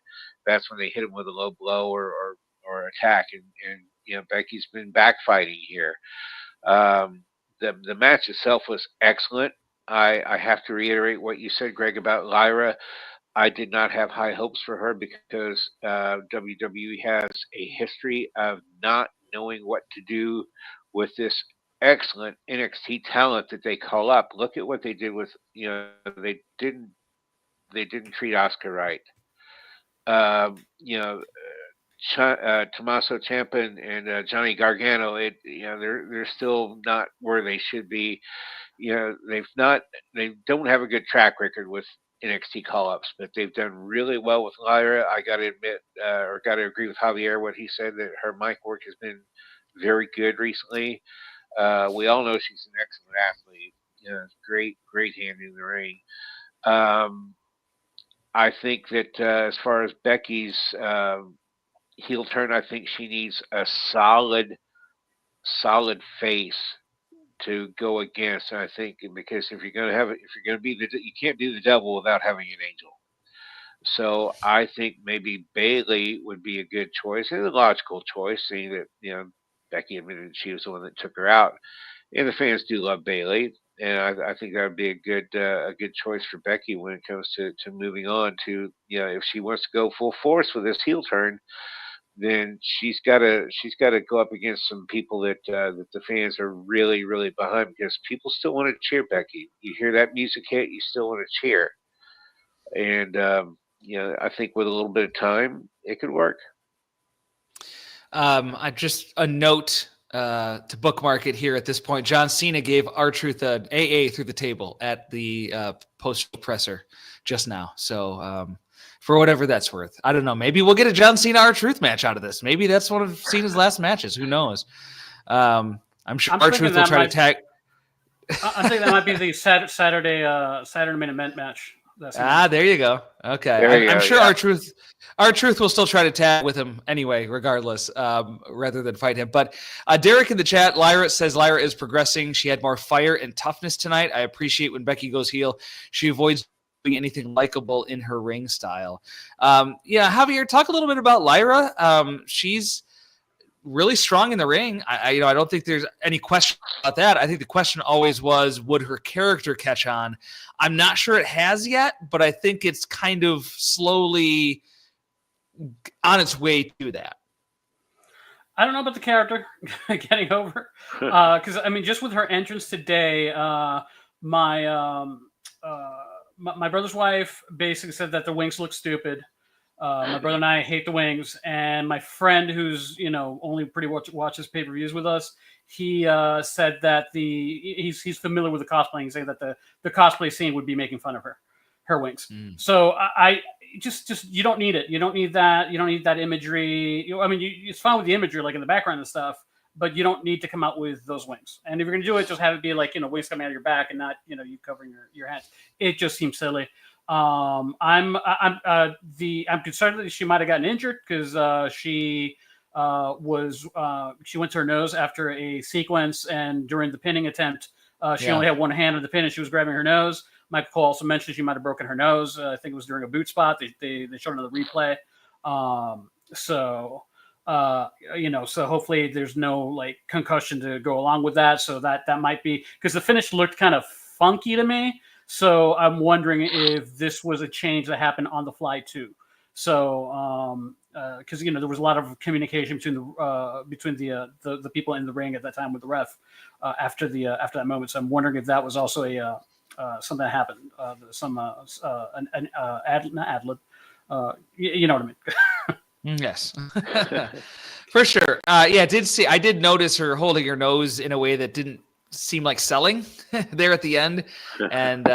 that's when they hit him with a low blow or attack. And Becky's been backfighting here. The match itself was excellent. I have to reiterate what you said, Greg, about Lyra. I did not have high hopes for her because WWE has a history of not knowing what to do with this excellent NXT talent that they call up. Look at what they did with, they didn't treat Asuka right. Tommaso Ciampa and Johnny Gargano, they're still not where they should be. They don't have a good track record with NXT call-ups, but they've done really well with Lyra. I got to admit, or got to agree with Javier what he said, that her mic work has been very good recently. We all know she's an excellent athlete. Great hand in the ring. I think that as far as Becky's heel turn, I think she needs a solid face to go against. And I think because if you're going to be you can't do the devil without having an angel. So I think maybe Bayley would be a good choice and a logical choice, seeing that Becky admitted she was the one that took her out, and the fans do love Bayley. And I think that would be a good choice for Becky when it comes to moving on to, if she wants to go full force with this heel turn, then she's got to go up against some people that the fans are really, really behind, because people still want to cheer Becky. You hear that music hit, you still want to cheer. And I think with a little bit of time, it could work. I just a note to bookmark it here at this point. John Cena gave R-Truth an AA through the table at the post presser just now. So for whatever that's worth, I don't know. Maybe we'll get a John Cena R-Truth match out of this. Maybe that's one of Cena's last matches. Who knows? I'm sure R-Truth will try to tag. I think that might be the Saturday main event match. There you go. Okay. I'm sure R-Truth will still try to tag with him anyway, regardless, rather than fight him. But Derek in the chat, Lyra says Lyra is progressing. She had more fire and toughness tonight. I appreciate when Becky goes heel, she avoids doing anything likable in her ring style. Javier, talk a little bit about Lyra. She's really strong in the ring. I don't think there's any question about that. I think the question always was, would her character catch on? I'm not sure it has yet, but I think it's kind of slowly on its way to that. I don't know about the character getting over, because just with her entrance today, my brother's wife basically said that the wings look stupid. My brother and I hate the wings, and my friend, who's only pretty much watches pay-per-views with us, he said that he's familiar with the cosplaying, saying that the cosplay scene would be making fun of her wings. So I just you don't need it. You don't need that. You don't need that imagery. It's fine with the imagery, like in the background and stuff, but you don't need to come out with those wings. And if you're gonna do it, just have it be like wings coming out of your back and not you covering your hands. It just seems silly. I'm concerned that she might have gotten injured, because she went to her nose after a sequence, and during the pinning attempt, she only had one hand on the pin and she was grabbing her nose. Michael Cole also mentioned she might have broken her nose. I think it was during a boot spot. They showed another replay. So hopefully there's no concussion to go along with that. So that might be, because the finish looked kind of funky to me. So I'm wondering if this was a change that happened on the fly too. So because there was a lot of communication between the people in the ring at that time with the ref after that moment. So I'm wondering if that was also a something that happened. Not ad lib. You know what I mean? Yes, for sure. I did notice her holding her nose in a way that didn't seem like selling there at the end, and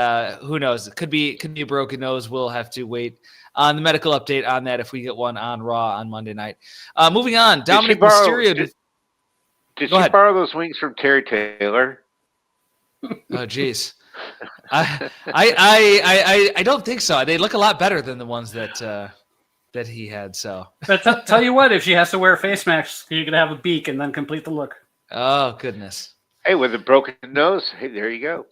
who knows? It could be a broken nose. We'll have to wait on the medical update on that if we get one on Raw on Monday night. Moving on, Dominic Mysterio. Did she borrow those wings from Terry Taylor? Oh, geez. I don't think so. They look a lot better than the ones that that he had. So, but tell you what, if she has to wear a face mask, you could have a beak and then complete the look. oh goodness. Hey, with a broken nose, hey, there you go.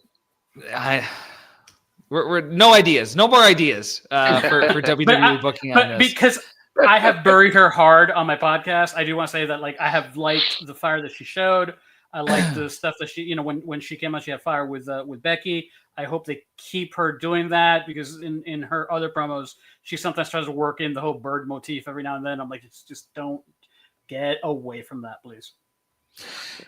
We're no ideas, no more ideas for WWE booking on this. Because I have buried her hard on my podcast, I do want to say that like I have liked the fire that she showed. I like the stuff that she, when she came out, she had fire with Becky. I hope they keep her doing that because in her other promos, she sometimes tries to work in the whole bird motif every now and then. I'm like, just don't get away from that, please.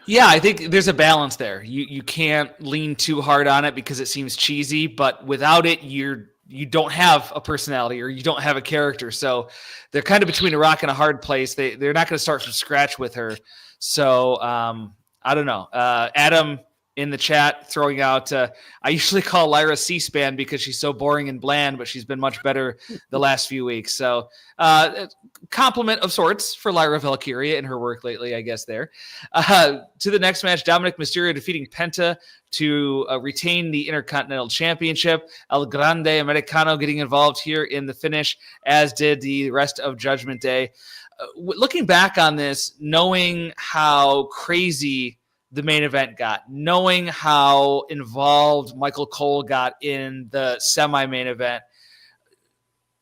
Yeah, I think there's a balance there. You can't lean too hard on it because it seems cheesy, but without it, you don't have a personality or you don't have a character. So they're kind of between a rock and a hard place. They're not going to start from scratch with her. So I don't know. Adam in the chat throwing out, I usually call Lyra C-SPAN because she's so boring and bland, but she's been much better the last few weeks. So compliment of sorts for Lyra Valkyria in her work lately, I guess there. To the next match, Dominic Mysterio defeating Penta to retain the Intercontinental Championship. El Grande Americano getting involved here in the finish, as did the rest of Judgment Day. Looking back on this, knowing how crazy the main event got, knowing how involved Michael Cole got in the semi-main event,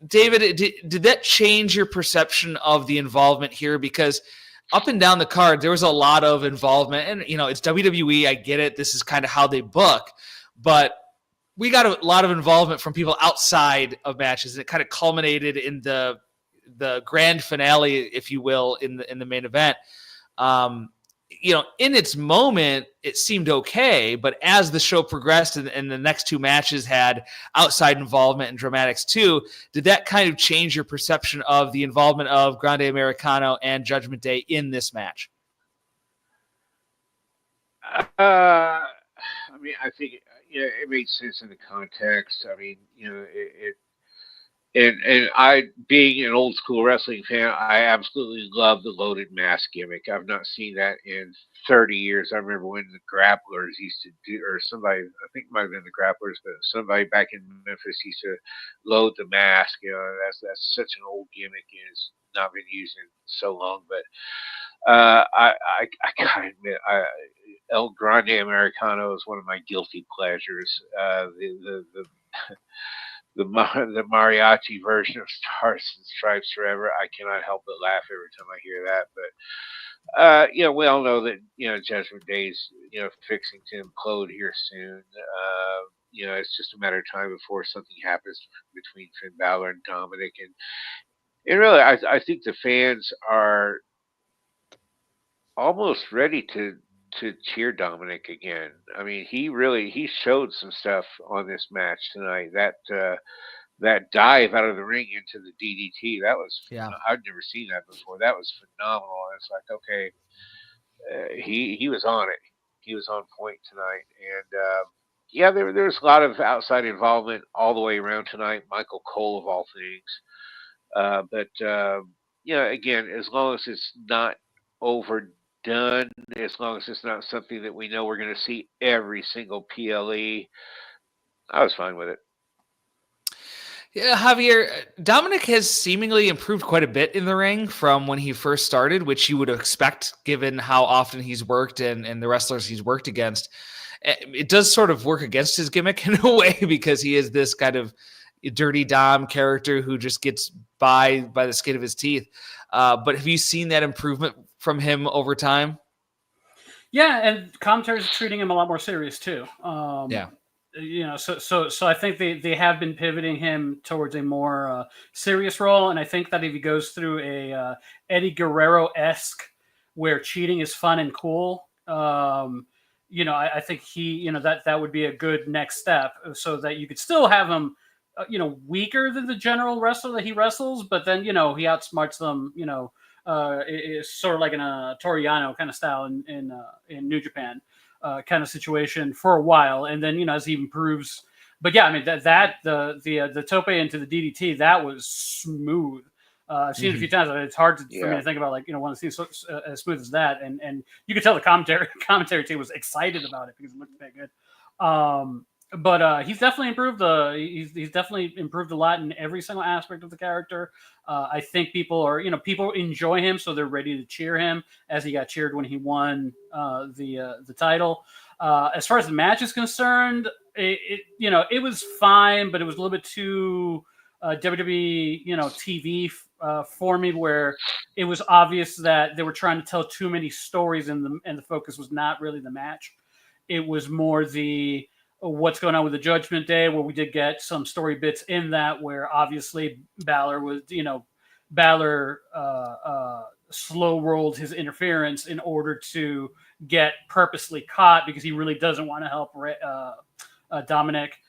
David, did that change your perception of the involvement here? Because up and down the card, there was a lot of involvement, and it's WWE. I get it. This is kind of how they book, but we got a lot of involvement from people outside of matches, and it kind of culminated in the grand finale, if you will, in the main event. In its moment, it seemed okay, but as the show progressed and the next two matches had outside involvement and dramatics too, did that kind of change your perception of the involvement of Grande Americano and Judgment Day in this match? I think it made sense in the context. And I, being an old school wrestling fan, I absolutely love the loaded mask gimmick. I've not seen that in 30 years. I remember when the Grapplers used to do, or somebody, I think it might have been the Grapplers, but somebody back in Memphis used to load the mask. That's such an old gimmick, and it's not been used in so long. But I gotta admit, El Grande Americano is one of my guilty pleasures. The mariachi version of Stars and Stripes Forever, I cannot help but laugh every time I hear that. But we all know that Judgment Day's fixing to implode here soon. It's just a matter of time before something happens between Finn Balor and Dominic, and really, I think the fans are almost ready to cheer Dominic again. I mean, he showed some stuff on this match tonight. That dive out of the ring into the DDT, that was, I've never seen that before. That was phenomenal. It's like, okay, he was on it. He was on point tonight. And there's a lot of outside involvement all the way around tonight. Michael Cole of all things. But again, as long as it's not overdone, as long as it's not something that we know we're going to see every single PLE, I was fine with it. Yeah, Javier, Dominic has seemingly improved quite a bit in the ring from when he first started, which you would expect given how often he's worked and the wrestlers he's worked against. It does sort of work against his gimmick in a way because he is this kind of dirty Dom character who just gets by the skin of his teeth. But have you seen that improvement from him over time? Yeah, and commentaries are treating him a lot more serious too. So I think they have been pivoting him towards a more serious role, and I think that if he goes through a Eddie Guerrero-esque where cheating is fun and cool, I think that would be a good next step, so that you could still have him, weaker than the general wrestler that he wrestles, but then he outsmarts them, it's sort of like in a Toriano kind of style in New Japan kind of situation for a while, and then as he improves. But yeah, I mean the tope into the DDT, that was smooth. I've seen it a few times. It's hard for me to think about one of the scenes as smooth as that, and you could tell the commentary team was excited about it because it looked that good. But he's definitely improved. He's definitely improved a lot in every single aspect of the character. I think people enjoy him, so they're ready to cheer him, as he got cheered when he won the title. As far as the match is concerned, it was fine, but it was a little bit too WWE TV for me, where it was obvious that they were trying to tell too many stories, and the focus was not really the match. It was more the what's going on with the Judgment Day, where we did get some story bits in that, where obviously Balor slow rolled his interference in order to get purposely caught, because he really doesn't want to help Dominic.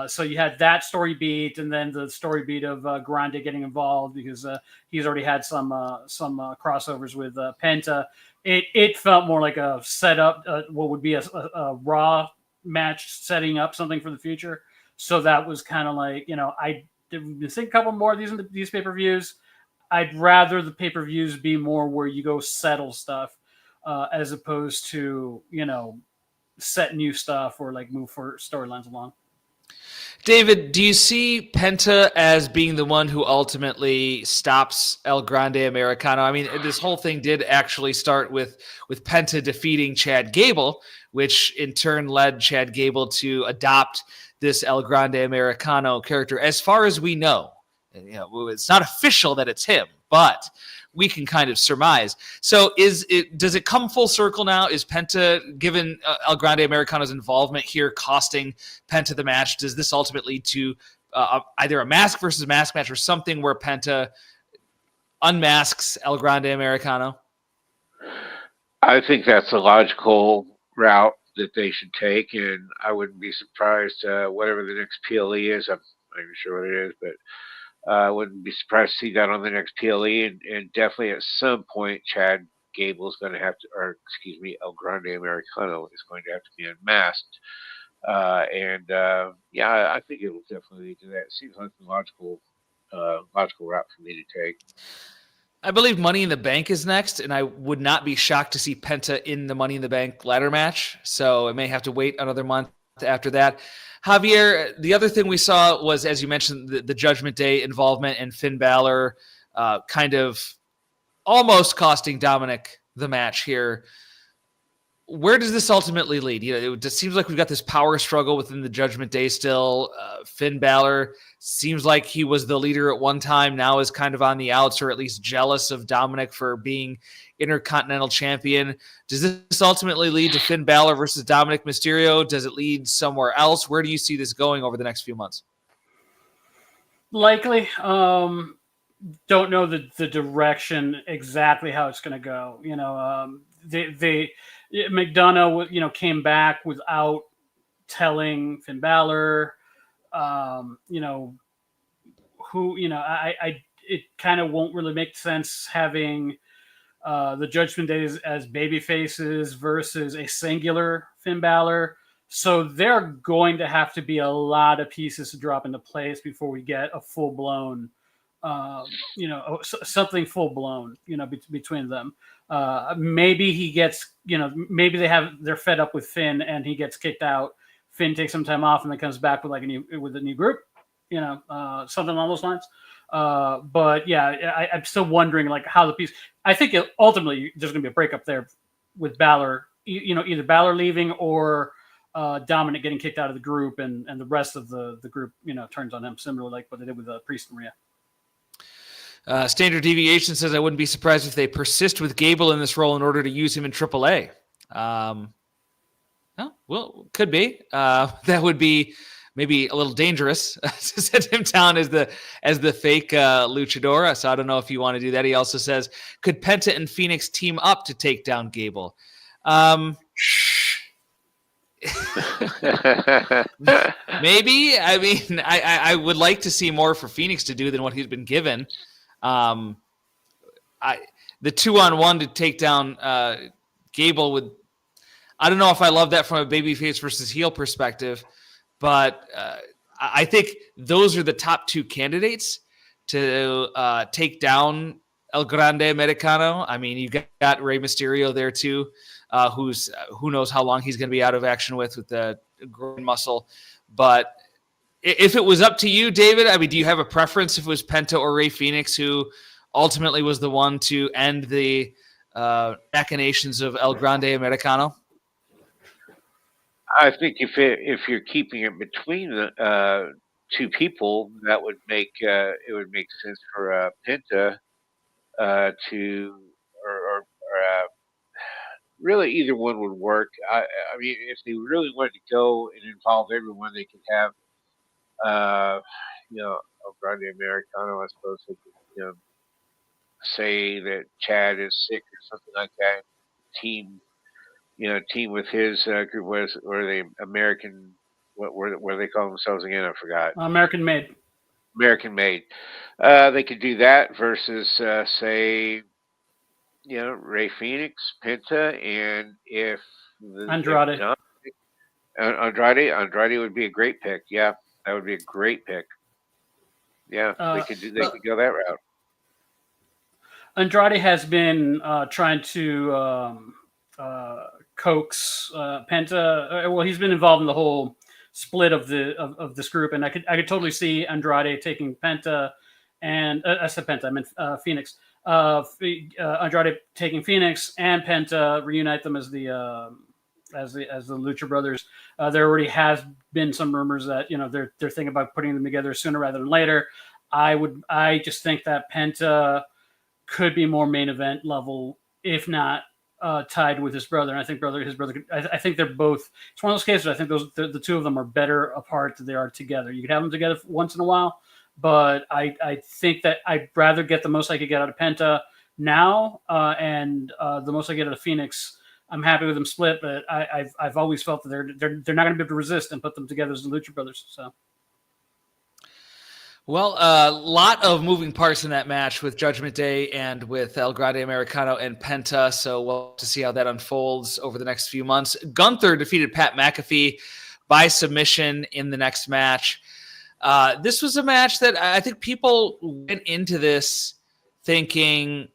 So you had that story beat, and then the story beat of Grande getting involved, because he's already had some crossovers with Penta. It felt more like a setup, what would be a Raw match, setting up something for the future. So that was kind of like, I did think a couple more of these pay-per-views. I'd rather the pay-per-views be more where you go settle stuff, as opposed to, set new stuff or like move for storylines along. David, do you see Penta as being the one who ultimately stops El Grande Americano? I mean, this whole thing did actually start with Penta defeating Chad Gable, which in turn led Chad Gable to adopt this El Grande Americano character. As far as we know, it's not official that it's him, but we can kind of surmise. So does it come full circle now? Is Penta, given El Grande Americano's involvement here, costing Penta the match? Does this ultimately lead to either a mask versus mask match or something where Penta unmasks El Grande Americano? I think that's a logical route that they should take, and I wouldn't be surprised whatever the next PLE is. I'm not even sure what it is, but I wouldn't be surprised to see that on the next PLE, and definitely at some point, Chad Gable is going to have to, or excuse me, El Grande Americano is going to have to be unmasked. I think it will definitely lead to that. It seems like a logical route for me to take. I believe Money in the Bank is next, and I would not be shocked to see Penta in the Money in the Bank ladder match. So it may have to wait another month after that. Javier, the other thing we saw was, as you mentioned, the Judgment Day involvement and Finn Balor kind of almost costing Dominic the match here. Where does this ultimately lead? It just seems like we've got this power struggle within the Judgment Day still. Finn Balor seems like he was the leader at one time, now is kind of on the outs, or at least jealous of Dominic for being Intercontinental Champion. Does this ultimately lead to Finn Balor versus Dominic Mysterio? Does it lead somewhere else? Where do you see this going over the next few months? Likely. Don't know the direction exactly how it's going to go. McDonough, came back without telling Finn Balor, it kind of won't really make sense having the Judgment Day as baby faces versus a singular Finn Balor. So there are going to have to be a lot of pieces to drop into place before we get a full blown, something full blown, between them. Maybe he gets, maybe they're fed up with Finn and he gets kicked out. Finn takes some time off and then comes back with a new group, something along those lines. But yeah, I'm still wondering how the piece. I think ultimately there's going to be a breakup there with Balor. Either Balor leaving or Dominic getting kicked out of the group, and the rest of the group turns on him, similar like what they did with Priest and Rhea. Standard Deviation says, I wouldn't be surprised if they persist with Gable in this role in order to use him in AAA. Could be. That would be maybe a little dangerous to send him down as the fake luchador. So I don't know if you want to do that. He also says, could Penta and Phoenix team up to take down Gable? Maybe. I mean, I would like to see more for Phoenix to do than what he's been given. The 2-on-1 to take down Gable would. I don't know if I love that from a babyface versus heel perspective, but I think those are the top two candidates to take down El Grande Americano. I mean, you got Rey Mysterio there too, who knows how long he's going to be out of action with the groin muscle. But if it was up to you, David, I mean, do you have a preference if it was Penta or Rey Fenix who ultimately was the one to end the machinations of El Grande Americano? I think if you're keeping it between the two people, that would make it would make sense for Penta to or really either one would work. I mean, if they really wanted to go and involve everyone, they could have El Grande Americano. I suppose they could say that Chad is sick or something like that. Team with his group was or the American. What were they call themselves again? I forgot. American Made. American Made. They could do that versus say, Rey Fenix, Penta, and if Andrade. Andrade would be a great pick. Yeah, that would be a great pick. Yeah, they could go that route. Andrade has been trying to coax Penta. Well, he's been involved in the whole split of this group, and I could totally see Andrade taking Penta, and I said Penta, I meant Phoenix. Andrade taking Phoenix and Penta, reunite them as the Lucha Brothers. There already has been some rumors that they're thinking about putting them together sooner rather than later. I just think that Penta could be more main event level, if not tied with his brother. And I think his brother. I think they're both. It's one of those cases. I think the two of them are better apart than they are together. You could have them together once in a while, but I think that I'd rather get the most I could get out of Penta now, and the most I get out of Phoenix. I'm happy with them split, but I've always felt that they're not going to be able to resist and put them together as the Lucha Brothers. So. Well, a lot of moving parts in that match with Judgment Day and with El Grande Americano and Penta, so we'll have to see how that unfolds over the next few months. Gunther defeated Pat McAfee by submission in the next match. This was a match that I think people went into this thinking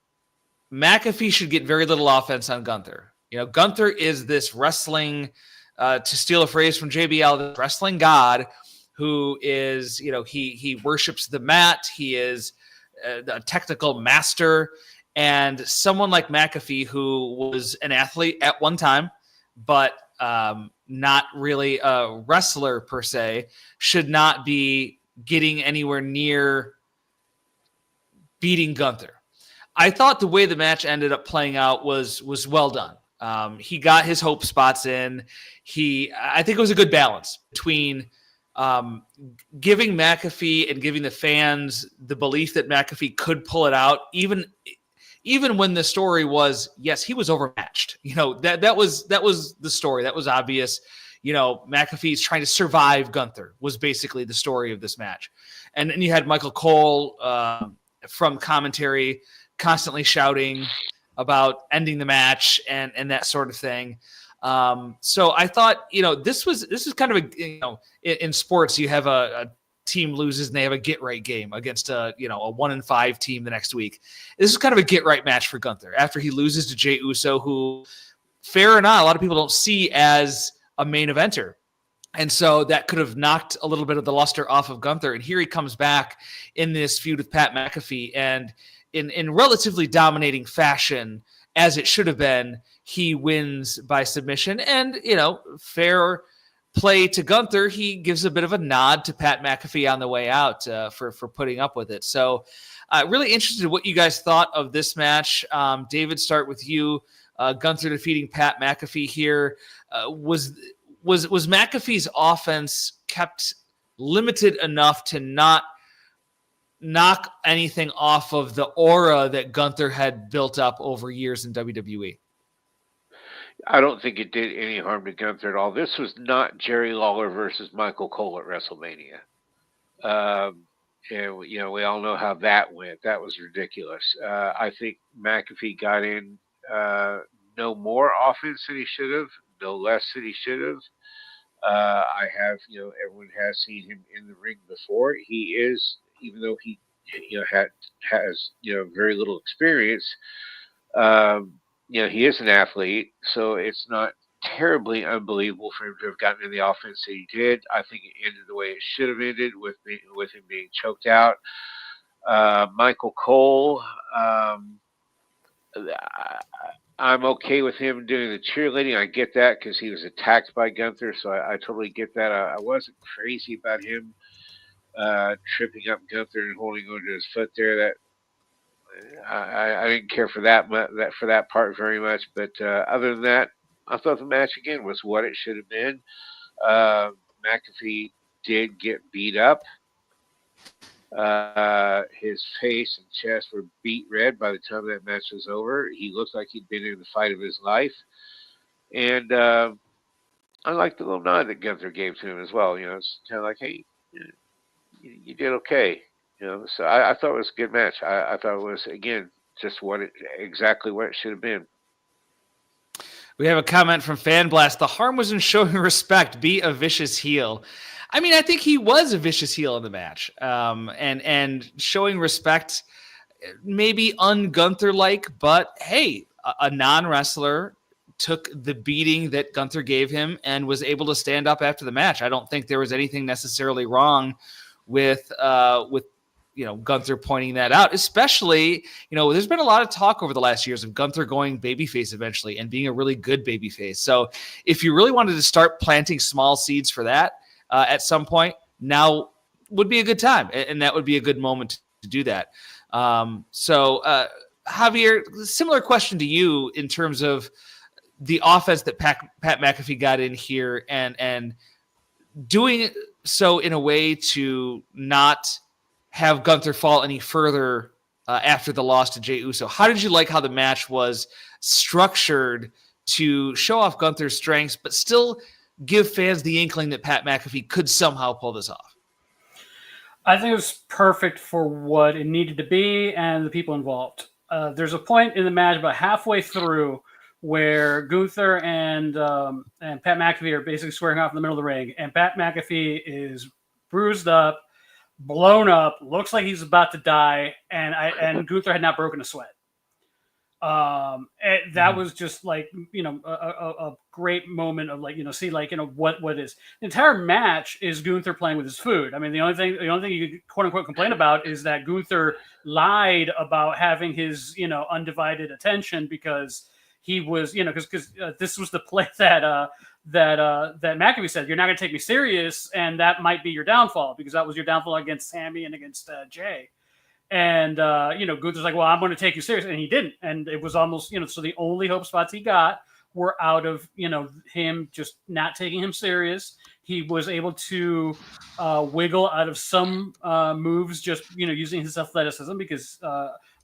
McAfee should get very little offense on Gunther. Gunther is this wrestling, to steal a phrase from JBL, the wrestling god who is, he worships the mat. He is a technical master. And someone like McAfee, who was an athlete at one time, but not really a wrestler per se, should not be getting anywhere near beating Gunther. I thought the way the match ended up playing out was well done. He got his hope spots in. I think it was a good balance between giving McAfee and giving the fans the belief that McAfee could pull it out, even when the story was, yes, he was overmatched. That was the story. That was obvious. McAfee's trying to survive Gunther was basically the story of this match. And then you had Michael Cole from commentary constantly shouting about ending the match and that sort of thing. So I thought, this is kind of in sports, you have a team loses and they have a get right game against a 1-5 team the next week. This is kind of a get right match for Gunther after he loses to Jey Uso, who, fair or not, a lot of people don't see as a main eventer. And so that could have knocked a little bit of the luster off of Gunther. And here he comes back in this feud with Pat McAfee, and in relatively dominating fashion, as it should have been, he wins by submission. And, fair play to Gunther, he gives a bit of a nod to Pat McAfee on the way out for putting up with it. So really interested in what you guys thought of this match. David, start with you. Gunther defeating Pat McAfee here. Was McAfee's offense kept limited enough to not knock anything off of the aura that Gunther had built up over years in WWE? I don't think it did any harm to Gunther at all. This was not Jerry Lawler versus Michael Cole at WrestleMania. And we all know how that went. That was ridiculous. I think McAfee got in no more offense than he should have, no less than he should have. Everyone has seen him in the ring before. He is, even though he, has very little experience. He is an athlete, so it's not terribly unbelievable for him to have gotten in the offense that he did. I think it ended the way it should have ended with him being choked out. Michael Cole, I'm okay with him doing the cheerleading. I get that because he was attacked by Gunther, so I totally get that. I wasn't crazy about him tripping up Gunther and holding onto his foot there. That I didn't care for that part very much. But other than that, I thought the match again was what it should have been. McAfee did get beat up. His face and chest were beat red by the time that match was over. He looked like he'd been in the fight of his life. And I liked the little nod that Gunther gave to him as well. It's kind of like, hey, you did okay. So I thought it was a good match. I thought it was, again, just exactly what it should have been. We have a comment from Fan Blast. The harm was in showing respect. Be a vicious heel. I mean, I think he was a vicious heel in the match, and showing respect, maybe un-Gunther-like, but hey, a non-wrestler took the beating that Gunther gave him and was able to stand up after the match. I don't think there was anything necessarily wrong with Gunther pointing that out, especially, there's been a lot of talk over the last years of Gunther going babyface eventually and being a really good babyface. So if you really wanted to start planting small seeds for that, at some point, now would be a good time, and that would be a good moment to do that. So Javier, similar question to you in terms of the offense that Pat McAfee got in here and doing so in a way to not have Gunther fall any further after the loss to Jey Uso. How did you like how the match was structured to show off Gunther's strengths, but still give fans the inkling that Pat McAfee could somehow pull this off? I think it was perfect for what it needed to be and the people involved. There's a point in the match about halfway through where Gunther and Pat McAfee are basically squaring off in the middle of the ring, and Pat McAfee is bruised up, blown up, looks like he's about to die, and Gunther had not broken a sweat. That was just like, a great moment of what is the entire match is Gunther playing with his food. I mean, the only thing you could quote unquote complain about is that Gunther lied about having his undivided attention because he was because this was the play that McAfee said, you're not going to take me serious, and that might be your downfall, because that was your downfall against Sammy and against Jay. And, Gunther's like, well, I'm going to take you serious. And he didn't. And it was almost, so the only hope spots he got were out of, him just not taking him serious. He was able to wiggle out of some moves, just, using his athleticism, because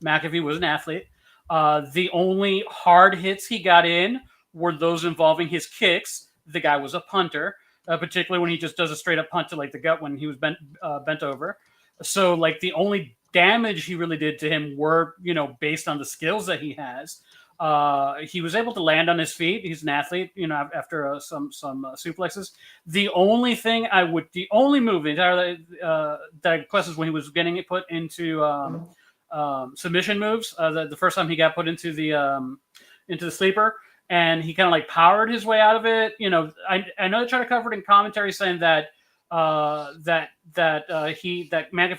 McAfee was an athlete. The only hard hits he got in were those involving his kicks. The guy was a punter, particularly when he just does a straight up punt to the gut when he was bent over. So the only damage he really did to him were, based on the skills that he has. He was able to land on his feet. He's an athlete, after some suplexes. The only move that questions when he was getting it put into submission moves. The first time he got put into the sleeper, and he kind of powered his way out of it. I know they try to cover it in commentary, saying that McAfee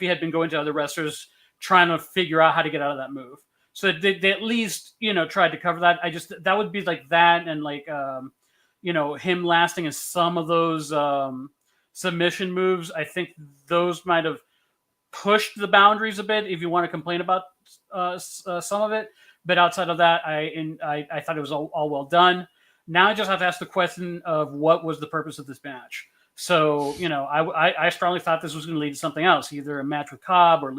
had been going to other wrestlers trying to figure out how to get out of that move. So they at least tried to cover that. That would be that, and him lasting in some of those submission moves. I think those might have pushed the boundaries a bit, if you want to complain about some of it. But outside of that, I thought it was all well done. Now I just have to ask the question of what was the purpose of this match. So, I strongly thought this was going to lead to something else, either a match with Cobb or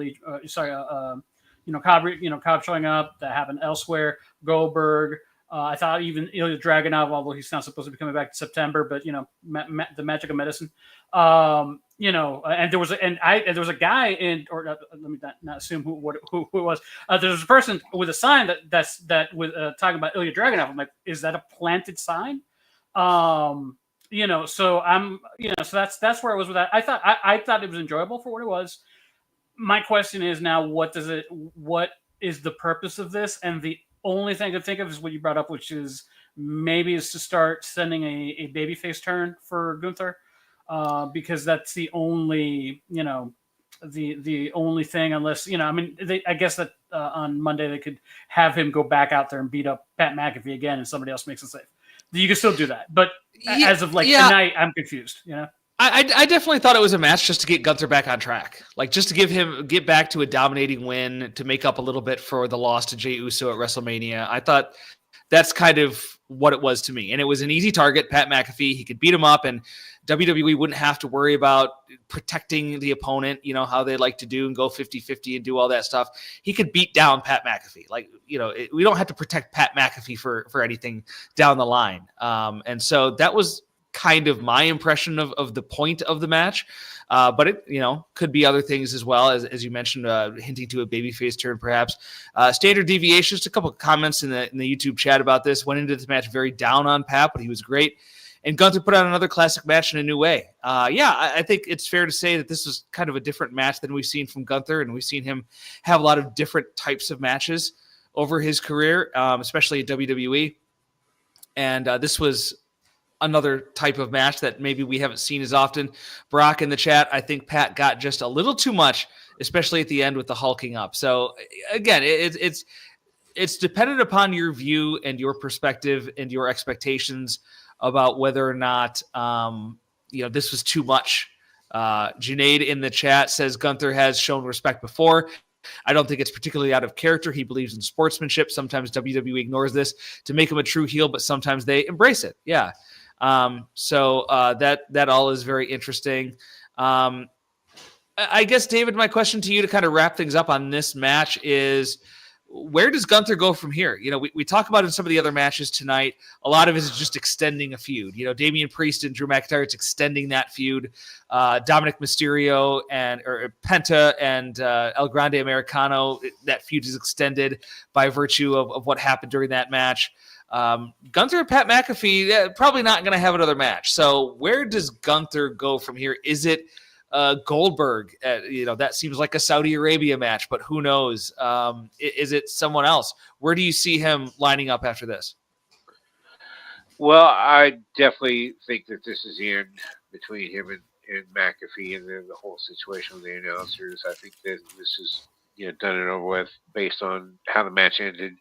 Cobb showing up. That happened elsewhere. Goldberg. I thought even Ilya Dragunov, although he's not supposed to be coming back in September, but the magic of medicine. And there was a guy let me not assume who it was. There was a person with a sign that was talking about Ilya Dragunov. I'm like, is that a planted sign? So I'm, so that's where I was with that. I thought it was enjoyable for what it was. My question is now, what is the purpose of this? And the only thing I could think of is what you brought up, which is maybe is to start sending a babyface turn for Gunther, because that's the only, the only thing, unless, I mean, I guess that on Monday they could have him go back out there and beat up Pat McAfee again and somebody else makes it safe. You can still do that. But as of tonight, I'm confused, I definitely thought it was a match just to get Gunther back on track. Like, just to get back to a dominating win, to make up a little bit for the loss to Jey Uso at WrestleMania. I thought that's kind of what it was to me. And it was an easy target, Pat McAfee. He could beat him up, and WWE wouldn't have to worry about protecting the opponent, how they like to do and go 50-50 and do all that stuff. He could beat down Pat McAfee. Like, we don't have to protect Pat McAfee for anything down the line. And so that was kind of my impression of the point of the match. But it, could be other things as well, as you mentioned, hinting to a babyface turn, perhaps. Standard deviations, a couple of comments in the YouTube chat about this. Went into this match very down on Pat, but he was great. And Gunther put on another classic match in a new way. I think it's fair to say that this was kind of a different match than we've seen from Gunther, and we've seen him have a lot of different types of matches over his career, especially at WWE. And this was another type of match that maybe we haven't seen as often. Brock in the chat, I think Pat got just a little too much, especially at the end with the hulking up. So again, it's dependent upon your view and your perspective and your expectations about whether or not this was too much. Junaid in the chat says Gunther has shown respect before. I don't think it's particularly out of character. He believes in sportsmanship. Sometimes WWE ignores this to make him a true heel, but sometimes they embrace it. Yeah. So that all is very interesting. I guess, David, my question to you to kind of wrap things up on this match is, where does Gunther go from here? We talk about in some of the other matches tonight, a lot of it is just extending a feud. Damian Priest and Drew McIntyre, it's extending that feud. Dominic Mysterio or Penta and El Grande Americano, that feud is extended by virtue of what happened during that match. Gunther and Pat McAfee, probably not going to have another match. So where does Gunther go from here? Is it Goldberg? That seems like a Saudi Arabia match, but who knows? Is it someone else? Where do you see him lining up after this? Well, I definitely think that this is the end between him and McAfee, and then the whole situation with the announcers. I think that this is done and over with based on how the match ended.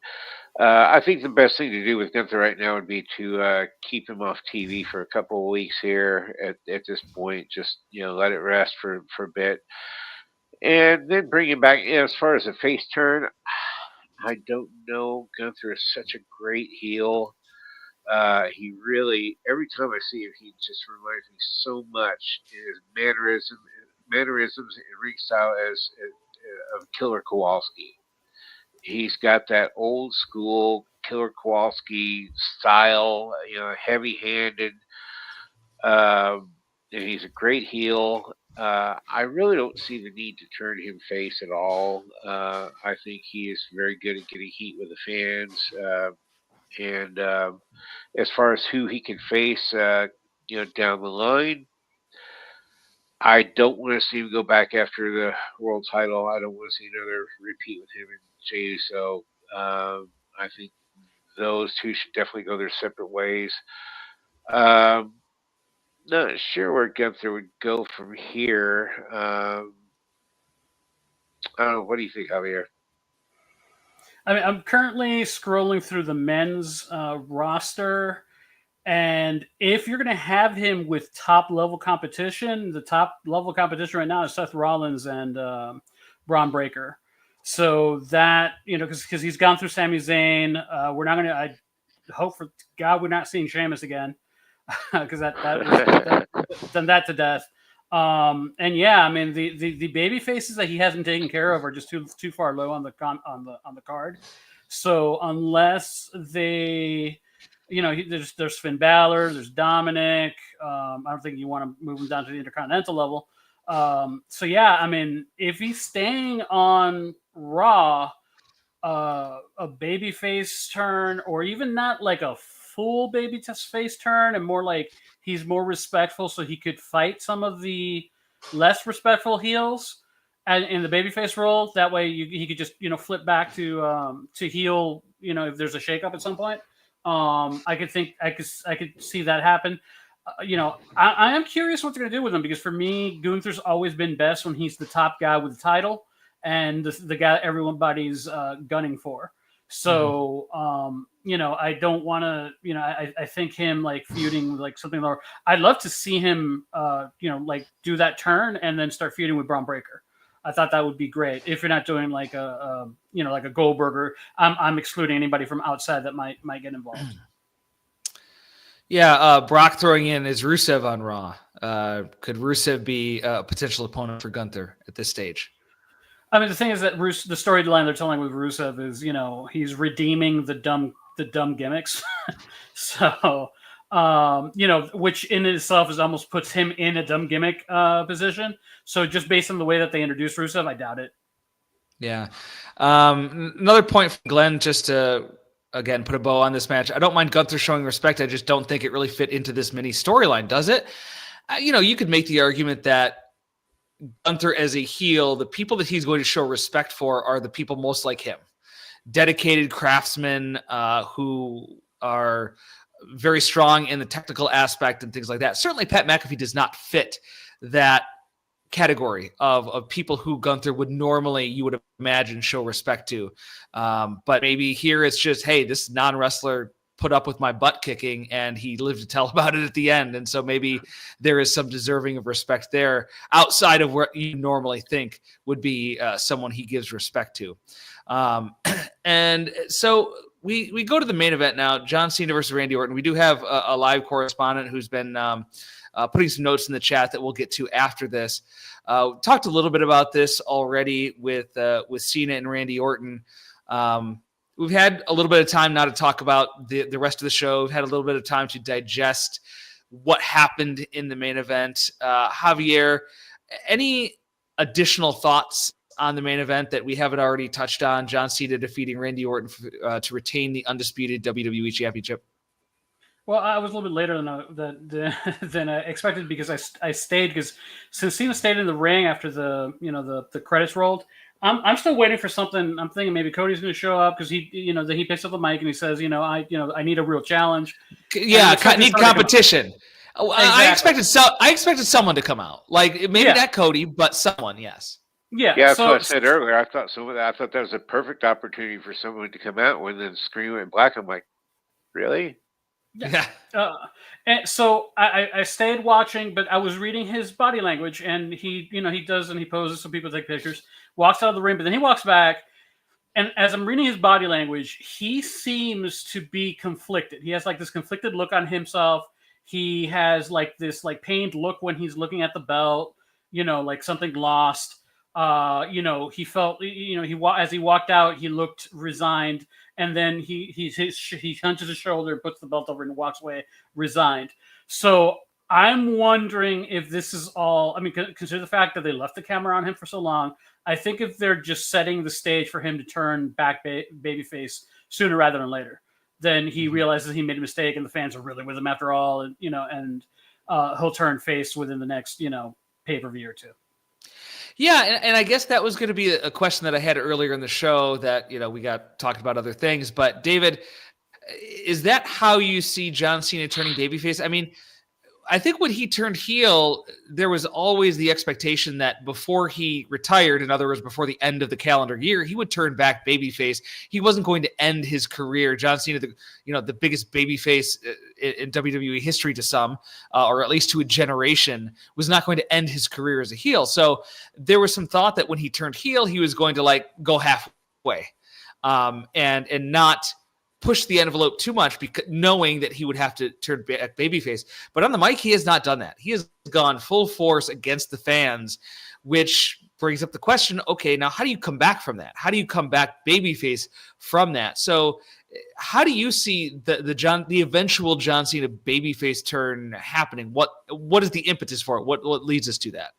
I think the best thing to do with Gunther right now would be to keep him off TV for a couple of weeks here at this point. Just let it rest for a bit, and then bring him back. As far as a face turn, I don't know. Gunther is such a great heel. He really, every time I see him, he just reminds me so much in his mannerisms and ring style as of Killer Kowalski. He's got that old school Killer Kowalski style, heavy-handed, and he's a great heel. I really don't see the need to turn him face at all. I think he is very good at getting heat with the fans. And as far as who he can face, down the line, I don't want to see him go back after the world title. I don't want to see another repeat with him and Jey Uso. I think those two should definitely go their separate ways. Not sure where Gunther would go from here. I don't know. What do you think, Javier? I mean, I'm currently scrolling through the men's roster, and if you're going to have him with top-level competition, the top-level competition right now is Seth Rollins and Braun Breaker. So that, because he's gone through Sami Zayn, we're not going to, I hope for God we're not seeing Sheamus again, because that done that to death. And yeah, I mean, the baby faces that he hasn't taken care of are just too far low on the card. So unless they, there's Finn Balor, there's Dominic. I don't think you want to move him down to the Intercontinental level. So yeah, I mean, if he's staying on Raw, a baby face turn, or even not like a full baby face turn, and more like he's more respectful, so he could fight some of the less respectful heels and in the babyface role. That way, he could just flip back to heel if there's a shakeup at some point. I could see that happen. I am curious what they're going to do with him, because for me, Gunther's always been best when he's the top guy with the title and the guy everybody's gunning for. So, I don't want to, I think him like feuding with like something lower. I'd love to see him, like do that turn and then start feuding with Braun Breaker. I thought that would be great. If you're not doing like like a Goldberger, I'm excluding anybody from outside that might get involved. Yeah, Brock throwing in is Rusev on Raw. Could Rusev be a potential opponent for Gunther at this stage? I mean, the thing is that the storyline they're telling with Rusev is, he's redeeming the dumb gimmicks. So, which in itself is almost puts him in a dumb gimmick position. So just based on the way that they introduced Rusev, I doubt it. Yeah. Another point from Glenn, just to, again, put a bow on this match. I don't mind Gunther showing respect. I just don't think it really fit into this mini storyline, does it? You could make the argument that Gunther as a heel, the people that he's going to show respect for are the people most like him. Dedicated craftsmen who are very strong in the technical aspect and things like that. Certainly Pat McAfee does not fit that category of people who Gunther would normally, you would imagine, show respect to. But maybe here it's just, hey, this non-wrestler put up with my butt kicking and he lived to tell about it at the end. And so maybe there is some deserving of respect there outside of where you normally think would be someone he gives respect to. And so we go to the main event now, John Cena versus Randy Orton. We do have a live correspondent who's been putting some notes in the chat that we'll get to after this. Talked a little bit about this already with Cena and Randy Orton. We've had a little bit of time now to talk about the rest of the show. We've had a little bit of time to digest what happened in the main event. Javier, any additional thoughts on the main event that we haven't already touched on? John Cena defeating Randy Orton to retain the undisputed WWE Championship. Well, I was a little bit later than I expected, because I stayed, because since Cena stayed in the ring after the credits rolled, I'm still waiting for something. I'm thinking maybe Cody's going to show up, because he picks up the mic and he says, I need a real challenge. Yeah, need competition. Exactly. I expected someone to come out, like maybe not Cody, but someone. Yes. Yeah. That's what I said earlier. I thought that was a perfect opportunity for someone to come out and then scream in black. I'm like, really? Yeah. And so I stayed watching, but I was reading his body language, and he does, and he poses so people take pictures, walks out of the ring, but then he walks back. And as I'm reading his body language, he seems to be conflicted. He has like this conflicted look on himself. He has like this like pained look when he's looking at the belt, like something lost. He felt, as he walked out, he looked resigned. And then he hunches his shoulder and puts the belt over and walks away resigned. So I'm wondering if this is all, I mean, consider the fact that they left the camera on him for so long. I think if they're just setting the stage for him to turn back babyface sooner rather than later, then he realizes he made a mistake and the fans are really with him after all. And, he'll turn face within the next, pay-per-view or two. Yeah, and I guess that was going to be a question that I had earlier in the show that, we got talking about other things. But, David, is that how you see John Cena turning babyface? I mean, I think when he turned heel, there was always the expectation that before he retired, in other words, before the end of the calendar year, he would turn back babyface. He wasn't going to end his career. John Cena, the biggest babyface in WWE history to some, or at least to a generation, was not going to end his career as a heel. So there was some thought that when he turned heel, he was going to go halfway, and not push the envelope too much, because knowing that he would have to turn back babyface. But on the mic, he has not done that. He has gone full force against the fans, which brings up the question, okay, now how do you come back from that? How do you come back babyface from that? So how do you see the eventual John Cena babyface turn happening? What is the impetus for it? What leads us to that?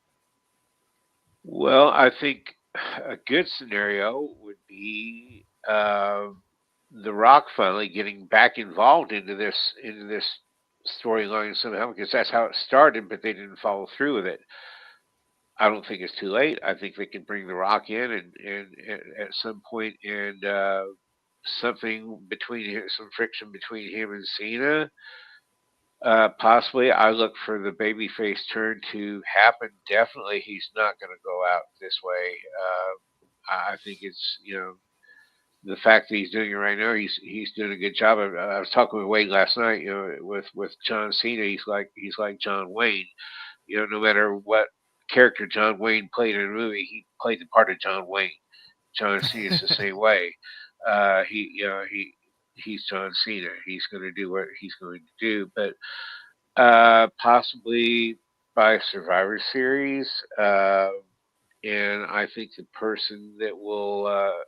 Well, I think a good scenario would be The Rock finally getting back involved into this storyline somehow, because that's how it started, but they didn't follow through with it. I don't think it's too late. I think they can bring The Rock in and at some point and something between some friction between him and Cena. Possibly, I look for the babyface turn to happen. Definitely, he's not going to go out this way. I think it's the fact that he's doing it right now. He's doing a good job. I was talking with Wade last night. With John Cena, he's like John Wayne. No matter what character John Wayne played in a movie, he played the part of John Wayne. John Cena's the same way. He's John Cena. He's going to do what he's going to do, but possibly by Survivor Series. And I think the person that will, I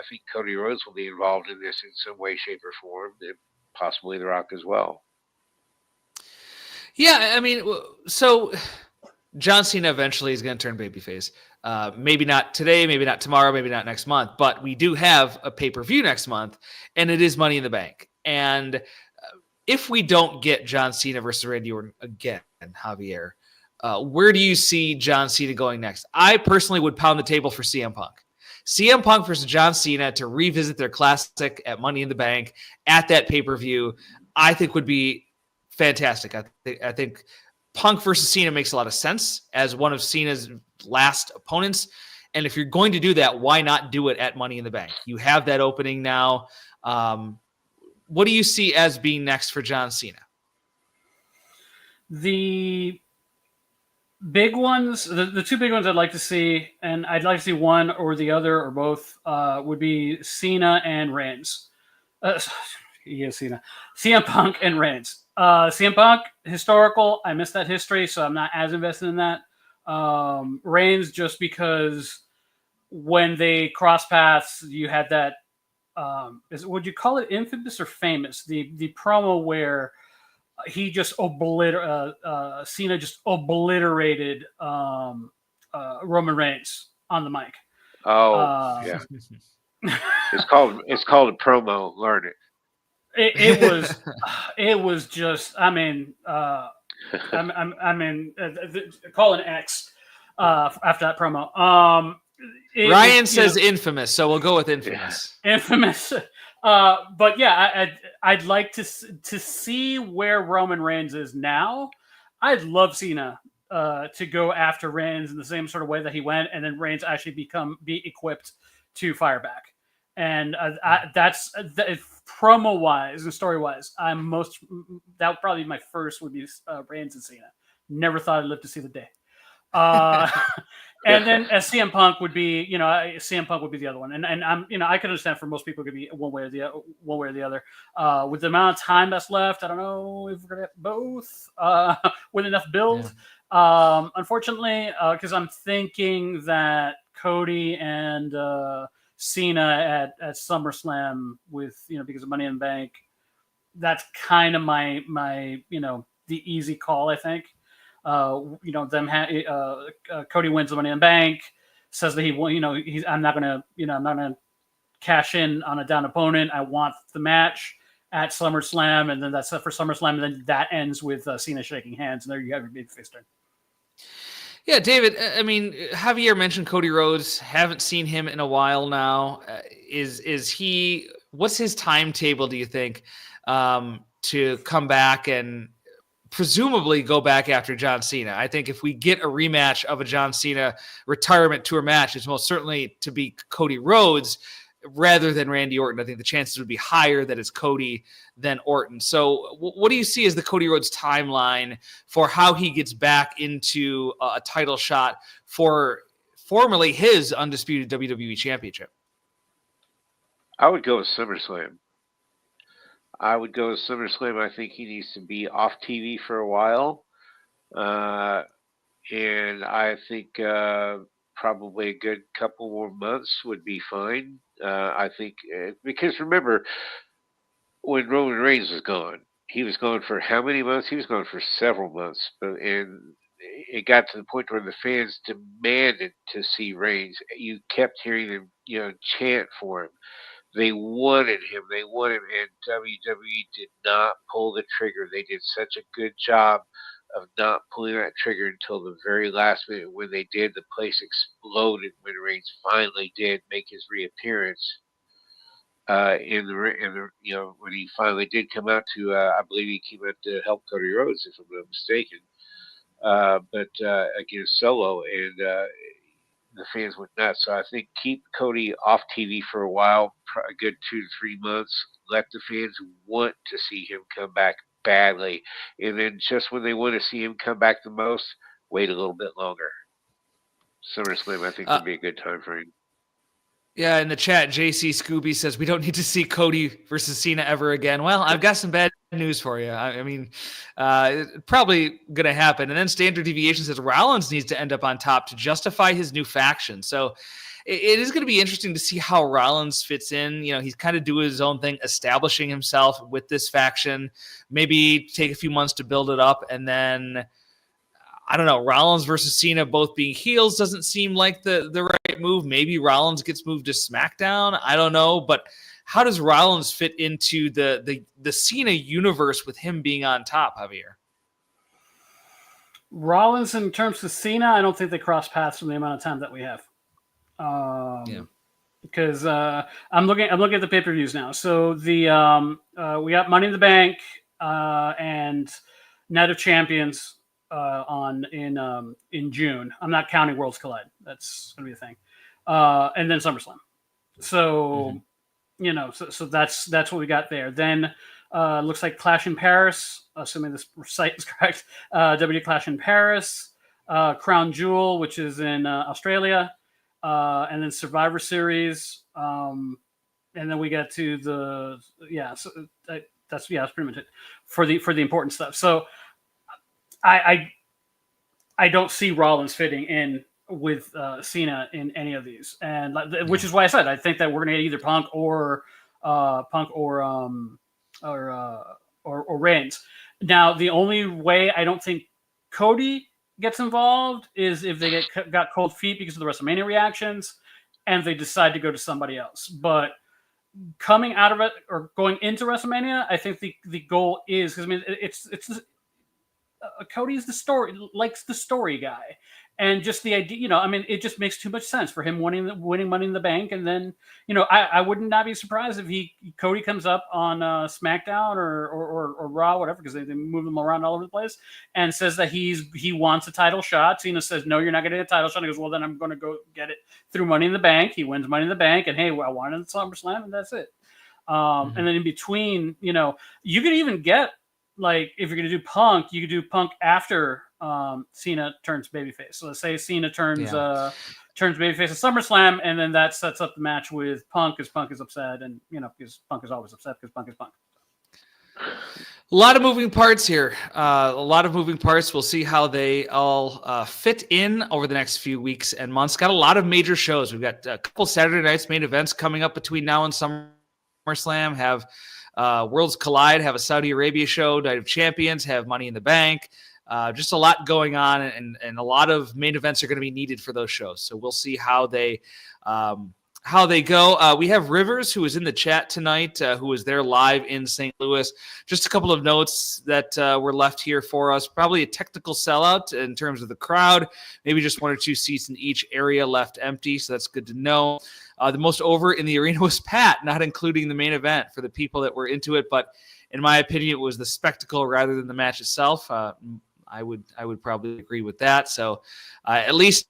think Cody Rhodes will be involved in this in some way, shape, or form, and possibly The Rock as well. Yeah, I mean, so John Cena eventually is going to turn babyface. Maybe not today, maybe not tomorrow, maybe not next month, but we do have a pay-per-view next month, and it is Money in the Bank. And if we don't get John Cena versus Randy Orton again, Javier, where do you see John Cena going next? I personally would pound the table for CM Punk. CM Punk versus John Cena to revisit their classic at Money in the Bank at that pay-per-view, I think would be fantastic. I think Punk versus Cena makes a lot of sense as one of Cena's last opponents. And if you're going to do that, why not do it at Money in the Bank? You have that opening now. What do you see as being next for John Cena? The big ones, the two big ones I'd like to see, and I'd like to see one or the other or both, would be Cena and Reigns. Cena. CM Punk and Reigns. CM Punk, historical. I missed that history, so I'm not as invested in that. Reigns, just because when they cross paths, you had that. Would you call it infamous or famous? The promo where he just Cena just obliterated Roman Reigns on the mic. Oh, yeah. It's called a promo. Learn it. It was just. I mean, call an X after that promo. Ryan says infamous, so we'll go with infamous. Infamous. But yeah, I'd like to see where Roman Reigns is now. I'd love Cena to go after Reigns in the same sort of way that he went, and then Reigns actually be equipped to fire back. And that's promo wise and story wise. That would probably be my first would be Reigns and Cena. Never thought I'd live to see the day. And then as CM Punk would be, CM Punk would be the other one, and I'm, I can understand for most people it could be one way or the other. With the amount of time that's left, I don't know if we're gonna get both with enough build. Yeah. Unfortunately, because I'm thinking that Cody and Cena at SummerSlam with because of Money in the Bank, that's kind of my the easy call, I think. Cody wins the Money in the Bank, says that I'm not gonna cash in on a down opponent. I want the match at SummerSlam, and then that's it for SummerSlam, and then that ends with Cena shaking hands, and there you have your big fist turn. Yeah, David, I mean, Javier mentioned Cody Rhodes. Haven't seen him in a while now. What's his timetable, do you think, to come back and presumably go back after John Cena? I think if we get a rematch of a John Cena retirement tour match, it's most certainly to be Cody Rhodes rather than Randy Orton. I think the chances would be higher that it's Cody than Orton. So what do you see as the Cody Rhodes timeline for how he gets back into a title shot for formerly his undisputed WWE championship? I would go with SummerSlam. I think he needs to be off TV for a while. And I think probably a good couple more months would be fine. I think because remember when Roman Reigns was gone, he was gone for how many months? He was gone for several months, and it got to the point where the fans demanded to see Reigns. You kept hearing them, chant for him. They wanted him, and WWE did not pull the trigger. They did such a good job of not pulling that trigger until the very last minute. When they did, the place exploded when Reigns finally did make his reappearance. when he finally did come out to, I believe he came out to help Cody Rhodes, if I'm not mistaken. But against Solo, and the fans went nuts. So I think keep Cody off TV for a while, a good 2 to 3 months. Let the fans want to see him come back badly, and then just when they want to see him come back the most, wait a little bit longer. SummerSlam, I think, would be a good time frame. Yeah, in the chat, JC Scooby says we don't need to see Cody versus Cena ever again. Well, I've got some bad news for you. I mean, it's probably going to happen. And then Standard Deviation says Rollins needs to end up on top to justify his new faction. So it is going to be interesting to see how Rollins fits in. You know, he's kind of doing his own thing, establishing himself with this faction. Maybe take a few months to build it up, and then I don't know, Rollins versus Cena both being heels doesn't seem like the right move. Maybe Rollins gets moved to SmackDown. I don't know. But how does Rollins fit into the Cena universe with him being on top, Javier? Rollins, in terms of Cena, I don't think they cross paths from the amount of time that we have. Because I'm looking at the pay-per-views now. So we got Money in the Bank and Night of Champions in June. I'm not counting Worlds Collide. That's going to be a thing. And then SummerSlam. So, so that's what we got there. Then looks like Clash in Paris, assuming this site is correct. WWE Clash in Paris, Crown Jewel, which is in Australia, and then Survivor Series. And then we get to that's pretty much it for the important stuff. So I don't see Rollins fitting in with Cena in any of these, and which is why I said I think that we're going to get either Punk or Reigns. Now, the only way I don't think Cody gets involved is if they got cold feet because of the WrestleMania reactions, and they decide to go to somebody else. But coming out of it or going into WrestleMania, I think the goal is, because I mean it's Cody's likes the story guy, and just the idea, I mean, it just makes too much sense for him winning Money in the Bank, and then I would not be surprised if Cody comes up on SmackDown or Raw, whatever, because they move them around all over the place, and says that he wants a title shot. Cena says, no, you're not going to get a title shot. He goes, well, then I'm going to go get it through Money in the Bank. He wins Money in the Bank, and hey, I wanted the SummerSlam, and that's it. And then in between, you could even get, like, if you're going to do Punk, you could do Punk after Cena turns babyface. So let's say Cena turns babyface at SummerSlam, and then that sets up the match with Punk, because Punk is upset, and because Punk is always upset because Punk is Punk. A lot of moving parts here. We'll see how they all fit in over the next few weeks and months. Got a lot of major shows. We've got a couple Saturday nights main events coming up between now and SummerSlam. Have Worlds Collide, have a Saudi Arabia show, Night of Champions, have Money in the Bank. Just a lot going on, and a lot of main events are going to be needed for those shows. So we'll see how they go. We have Rivers, who is in the chat tonight, who was there live in St. Louis. Just a couple of notes that were left here for us. Probably a technical sellout in terms of the crowd. Maybe just 1 or 2 seats in each area left empty, so that's good to know. The most over in the arena was Pat, not including the main event for the people that were into it. But in my opinion, it was the spectacle rather than the match itself. I would probably agree with that. So at least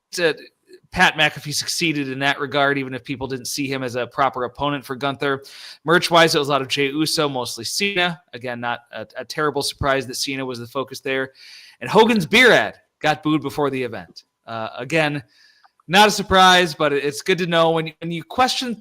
Pat McAfee succeeded in that regard, even if people didn't see him as a proper opponent for Gunther. Merch-wise, it was a lot of Jey Uso, mostly Cena. Again, not a terrible surprise that Cena was the focus there. And Hogan's beer ad got booed before the event. Again, not a surprise, but it's good to know when you question,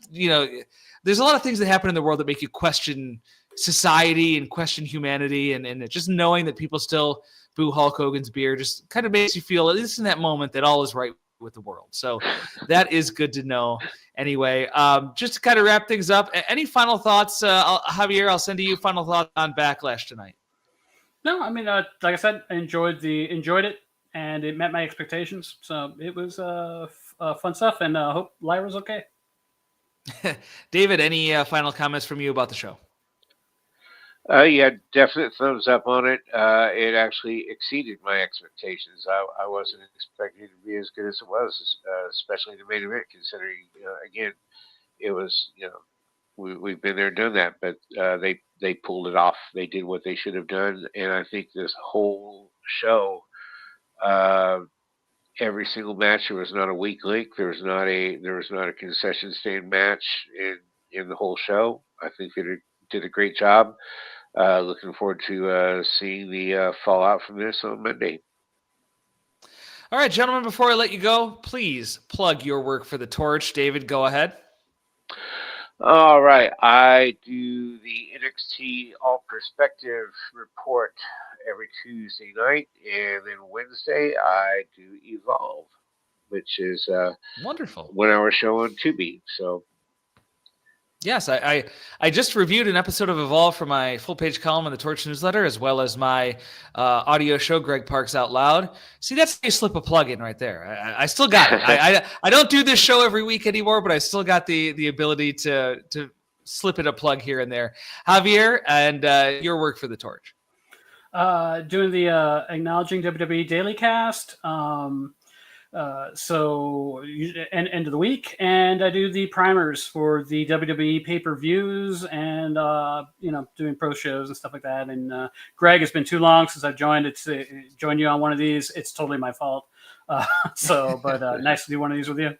there's a lot of things that happen in the world that make you question society and question humanity, and just knowing that people still boo Hulk Hogan's beer just kind of makes you feel, at least in that moment, that all is right with the world. So that is good to know. Anyway, just to kind of wrap things up, any final thoughts, Javier? I'll send to you final thoughts on Backlash tonight. No, I mean, like I said, I enjoyed it, and it met my expectations. So it was fun stuff, and I hope Lyra's okay. David, any final comments from you about the show? Yeah, definite thumbs up on it. It actually exceeded my expectations. I wasn't expecting it to be as good as it was, especially the main event, considering, again, it was, we've been there, done that, but they pulled it off. They did what they should have done, and I think this whole show, every single match, there was not a weak link. There was not a concession stand match in the whole show. I think they did a great job. Looking forward to seeing the fallout from this on Monday. All right, gentlemen, before I let you go, please plug your work for the Torch. David, go ahead. All right. I do the NXT All Perspective report every Tuesday night, and then Wednesday I do Evolve, which is a wonderful 1 hour show on Tubi. So yes, I just reviewed an episode of Evolve for my full page column in the Torch newsletter, as well as my audio show, Greg Parks Out Loud. See, that's how you slip a plug in right there. I still got it. I don't do this show every week anymore, but I still got the ability to slip in a plug here and there. Javier, and your work for the Torch. Doing the Acknowledging WWE Daily Cast. So end of the week, and I do the primers for the WWE pay-per-views, and doing pro shows and stuff like that. And Greg, it's been too long since I've joined you on one of these. It's totally my fault. But nice to do one of these with you.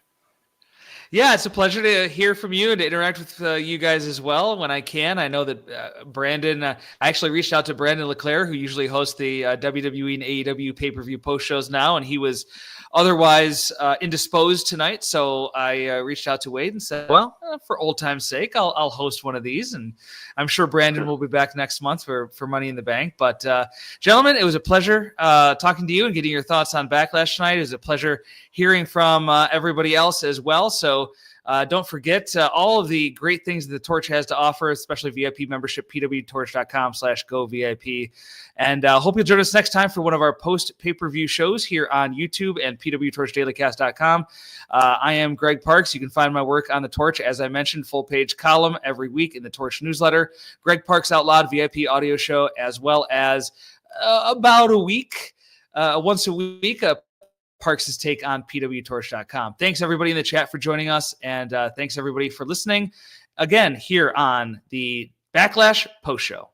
Yeah, it's a pleasure to hear from you and to interact with you guys as well when I can. I know that Brandon, I actually reached out to Brandon LeClaire, who usually hosts the WWE and AEW pay-per-view post shows now, and he was otherwise indisposed tonight. So I reached out to Wade and said, well, for old time's sake, I'll host one of these. And I'm sure Brandon will be back next month for Money in the Bank. But gentlemen, it was a pleasure talking to you and getting your thoughts on Backlash tonight. It was a pleasure hearing from everybody else as well. So don't forget all of the great things that the Torch has to offer, especially VIP membership, pwtorch.com/govip. And hope you'll join us next time for one of our post pay-per-view shows here on YouTube and pwtorchdailycast.com. I am Greg Parks. You can find my work on the Torch, as I mentioned, full page column every week in the Torch newsletter, Greg Parks Out Loud VIP audio show, as well as about a week, once a week, Parks' take on pwtorch.com. Thanks, everybody in the chat, for joining us, and thanks, everybody, for listening again here on the Backlash Post Show.